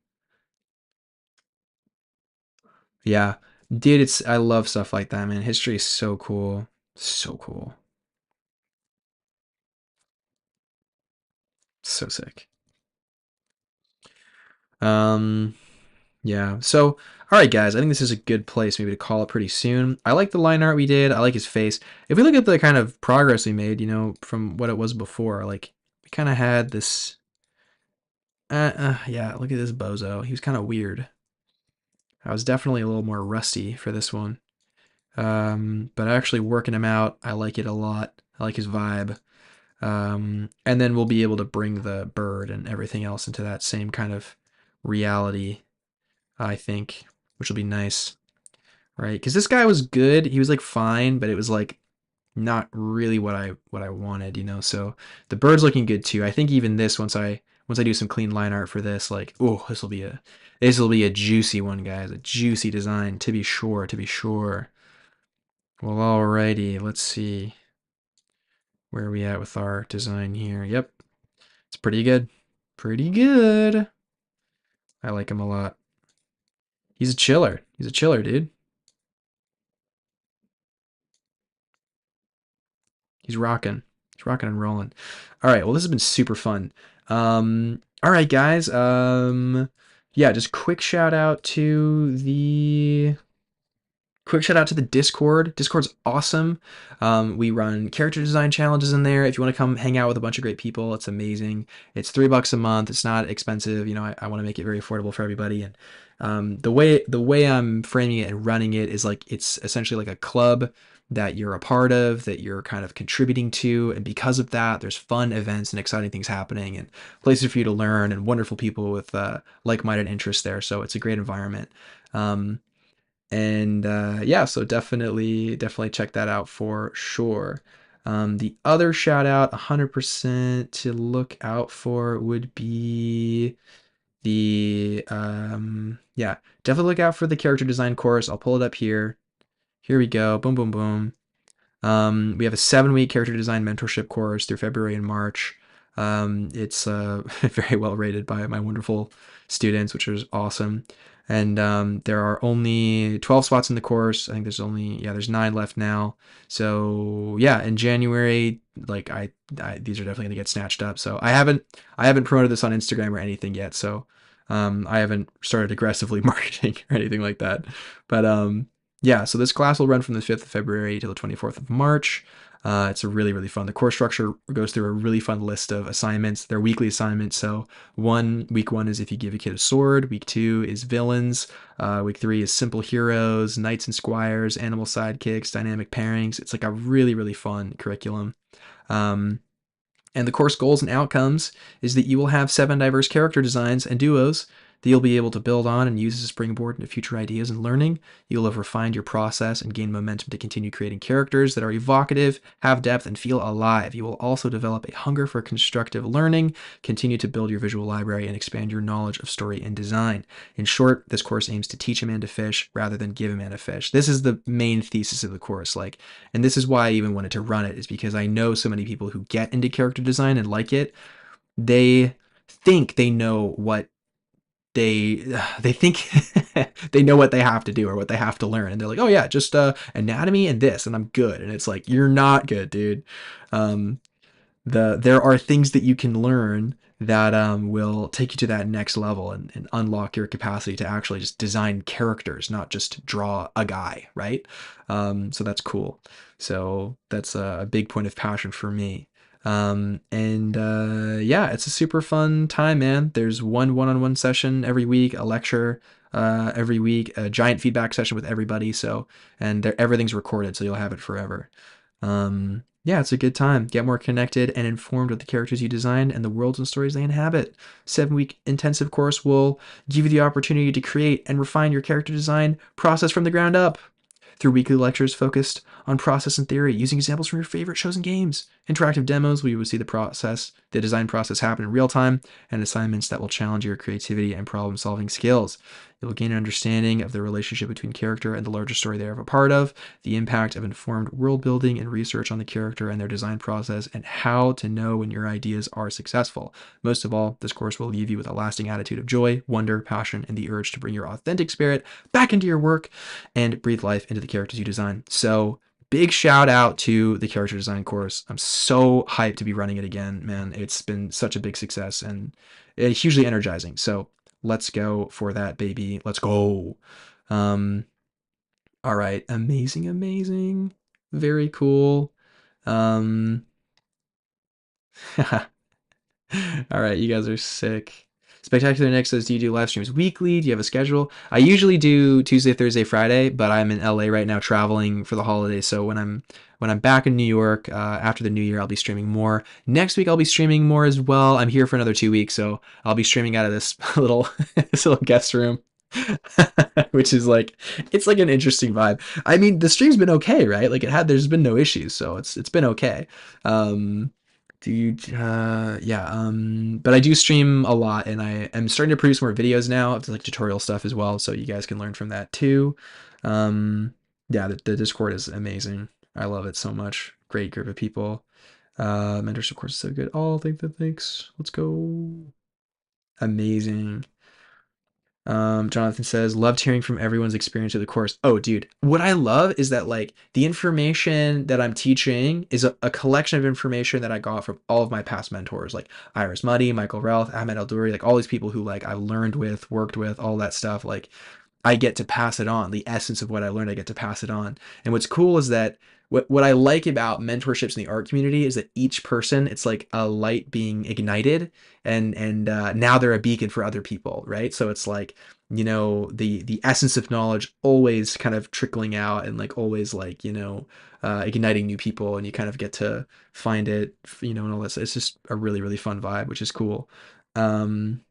Yeah, dude, I love stuff like that, man. History is so cool. So cool. So sick. Um, yeah. So, all right, guys, I think this is a good place maybe to call it pretty soon. I like the line art we did. I like his face. If we look at the kind of progress we made, you know, from what it was before, like we kind of had this. Yeah, look at this bozo. He was kind of weird. I was definitely a little more rusty for this one. But actually working him out, I like it a lot. I like his vibe. And then we'll be able to bring the bird and everything else into that same kind of reality, I think, which will be nice, right? Because this guy was good. He was like fine, but it was like not really what I wanted, you know. So the bird's looking good too. I think even this once I do some clean line art for this, like, oh, this will be a juicy one, guys. A juicy design, to be sure, to be sure. Well, alrighty, let's see. Where are we at with our design here? Yep, it's pretty good. Pretty good. I like him a lot. He's a chiller. He's a chiller, dude. He's rocking. He's rocking and rolling. All right, well, this has been super fun. All right, guys. Yeah, just quick shout out to the Discord. Discord's awesome. We run character design challenges in there. If you want to come hang out with a bunch of great people, it's amazing. It's $3 a month. It's not expensive. You know, I want to make it very affordable for everybody. And the way I'm framing it and running it is like it's essentially like a club that you're a part of, that you're kind of contributing to, and because of that, there's fun events and exciting things happening, and places for you to learn, and wonderful people with like-minded interests there. So it's a great environment. Um, and yeah, so definitely check that out for sure. The other shout out 100% to look out for would be the yeah, definitely look out for the character design course. I'll pull it up here. Here we go. Boom, boom, boom. We have a 7-week character design mentorship course through February and March. It's very well rated by my wonderful students, which is awesome. And there are only 12 spots in the course. I think there's 9 left now. So yeah, in January, like these are definitely gonna get snatched up. So I haven't promoted this on Instagram or anything yet. So I haven't started aggressively marketing or anything like that. But yeah, so this class will run from the 5th of February to the 24th of March. It's a really, really fun. The course structure goes through a really fun list of assignments. They're weekly assignments. So week one is if you give a kid a sword. Week 2 is villains. Week 3 is simple heroes, knights and squires, animal sidekicks, dynamic pairings. It's like a really, really fun curriculum. And the course goals and outcomes is that you will have 7 diverse character designs and duos that you'll be able to build on and use as a springboard into future ideas and learning. You'll have refined your process and gain momentum to continue creating characters that are evocative, have depth, and feel alive. You will also develop a hunger for constructive learning, continue to build your visual library, and expand your knowledge of story and design. In short, this course aims to teach a man to fish rather than give a man a fish. This is the main thesis of the course. And this is why I even wanted to run it, is because I know so many people who get into character design and like it. They think they know what they think they know what they have to do or what they have to learn, and they're like, oh yeah, just anatomy and this, and I'm good. And it's like, you're not good, dude. um there are things that you can learn that will take you to that next level, and unlock your capacity to actually just design characters, not just draw a guy, right? So that's cool. So that's a big point of passion for me. And yeah, it's a super fun time, man. There's one-on-one session every week, a lecture every week, a giant feedback session with everybody. So, and everything's recorded, so you'll have it forever. Yeah, it's a good time. Get more connected and informed with the characters you design and the worlds and stories they inhabit. 7-week intensive course will give you the opportunity to create and refine your character design process from the ground up through weekly lectures focused on process and theory, using examples from your favorite shows and games, interactive demos where you will see the design process happen in real time, and assignments that will challenge your creativity and problem-solving skills. You'll gain an understanding of the relationship between character and the larger story they are a part of, the impact of informed world building and research on the character and their design process, and how to know when your ideas are successful. Most of all, this course will leave you with a lasting attitude of joy, wonder, passion, and the urge to bring your authentic spirit back into your work and breathe life into the characters you design. So big shout out to the character design course. I'm so hyped to be running it again, man. It's been such a big success and hugely energizing. So let's go for that, baby. Let's go. Um, all right. Amazing, amazing. Very cool. Um, all right, you guys are sick. Spectacular Nick says, do you do live streams weekly? Do you have a schedule? I usually do Tuesday, Thursday, Friday, but I'm in LA right now traveling for the holidays. So when I'm back in New York after the new year, I'll be streaming more. Next week, I'll be streaming more as well. I'm here for another 2 weeks, so I'll be streaming out of this little this little guest room, which is like, it's like an interesting vibe. I mean, the stream's been okay, right? Like there's been no issues, so it's been okay. Um, do you, yeah, but I do stream a lot, and I am starting to produce more videos now of like tutorial stuff as well, so you guys can learn from that too. Yeah, the Discord is amazing. I love it so much. Great group of people. Mentorship course is so good. Oh, thanks. Let's go. Amazing. Jonathan says, loved hearing from everyone's experience of the course. Oh, dude, what I love is that like the information that I'm teaching is a collection of information that I got from all of my past mentors, like Iris Muddy, Michael Ralph, Ahmed Al-Duri, like all these people who like I've learned with, worked with, all that stuff. Like I get to pass it on. The essence of what I learned, I get to pass it on. And what's cool is that what I like about mentorships in the art community is that each person, it's like a light being ignited, and now they're a beacon for other people, right? So it's like, the essence of knowledge always kind of trickling out, and like always like, igniting new people, and you kind of get to find it, and all this. It's just a really, really fun vibe, which is cool. Um,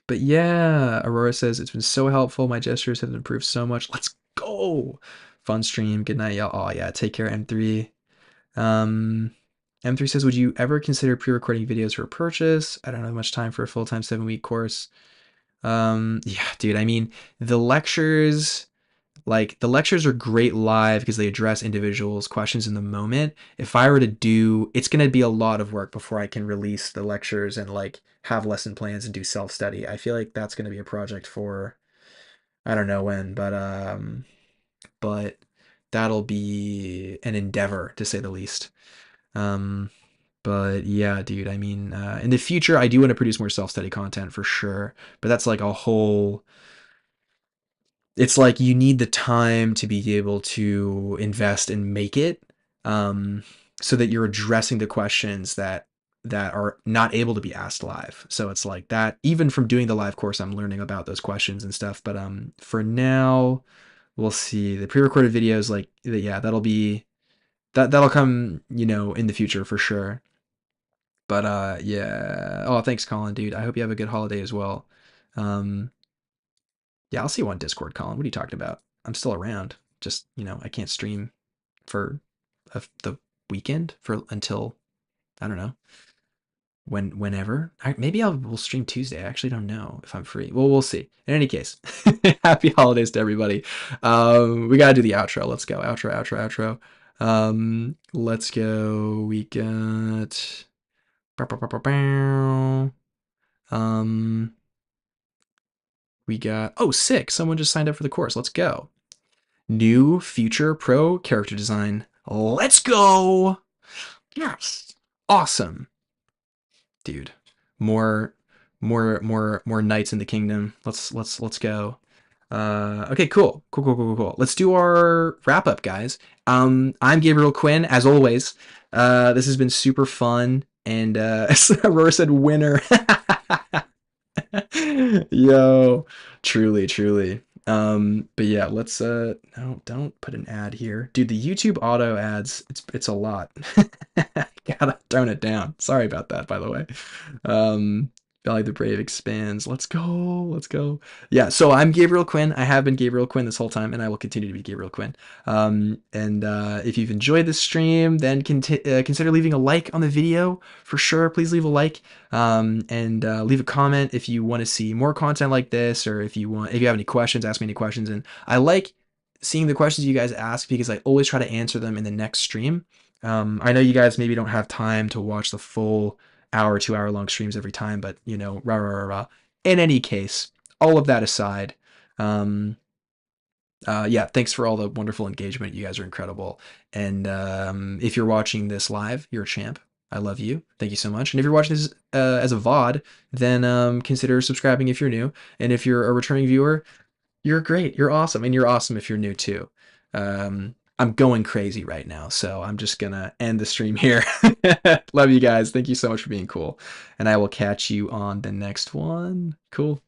but yeah, Aurora says, it's been so helpful. My gestures have improved so much. Let's go. Fun stream. Good night, y'all. Oh yeah, take care, M3. Um, M3 says, would you ever consider pre-recording videos for purchase? I don't have much time for a full-time 7-week course. Yeah, dude, I mean, the lectures, the lectures are great live because they address individuals' questions in the moment. If I were to do, it's going to be a lot of work before I can release the lectures and like have lesson plans and do self-study. I feel like that's going to be a project for, I don't know when, but that'll be an endeavor to say the least. Um, but yeah, dude, I mean, in the future, I do want to produce more self-study content for sure, but that's like a whole, it's like you need the time to be able to invest and make it, um, so that you're addressing the questions that are not able to be asked live. So it's like that, even from doing the live course, I'm learning about those questions and stuff. But for now, we'll see. The pre-recorded videos, like yeah, that'll come, in the future for sure. But yeah. Oh, thanks, Colin, dude. I hope you have a good holiday as well. Yeah, I'll see you on Discord, Colin. What are you talking about? I'm still around. Just, I can't stream for the weekend for until, I don't know, whenever. Maybe we'll stream Tuesday. I actually don't know if I'm free. Well, we'll see. In any case, happy holidays to everybody. We gotta do the outro. Let's go. Outro. Let's go. We got. Um, we got. Oh, sick! Someone just signed up for the course. Let's go. New Future Pro character design. Let's go! Yes. Awesome. Dude. More more knights in the kingdom. Let's go. Okay, cool. Let's do our wrap up, guys. I'm Gabriel Quinn, as always. This has been super fun, and Aurora said winner. Yo, truly. But yeah, let's no, don't put an ad here. Dude, the YouTube auto ads, it's a lot. Gotta tone it down. Sorry about that, by the way. Valley the Brave expands. Let's go. Yeah, so I'm Gabriel Quinn. I have been Gabriel Quinn this whole time, and I will continue to be Gabriel Quinn. And if you've enjoyed this stream, then consider leaving a like on the video for sure. Please leave a like, and leave a comment if you want to see more content like this, or if you have any questions, ask me any questions. And I like seeing the questions you guys ask because I always try to answer them in the next stream. I know you guys maybe don't have time to watch the full hour, 2 hour long streams every time, but rah. In any case, all of that aside, yeah, thanks for all the wonderful engagement. You guys are incredible. And if you're watching this live, you're a champ. I love you. Thank you so much. And if you're watching this as a VOD, then consider subscribing if you're new. And if you're a returning viewer, you're great. You're awesome. And you're awesome if you're new too. I'm going crazy right now, so I'm just gonna end the stream here. Love you guys. Thank you so much for being cool. And I will catch you on the next one. Cool.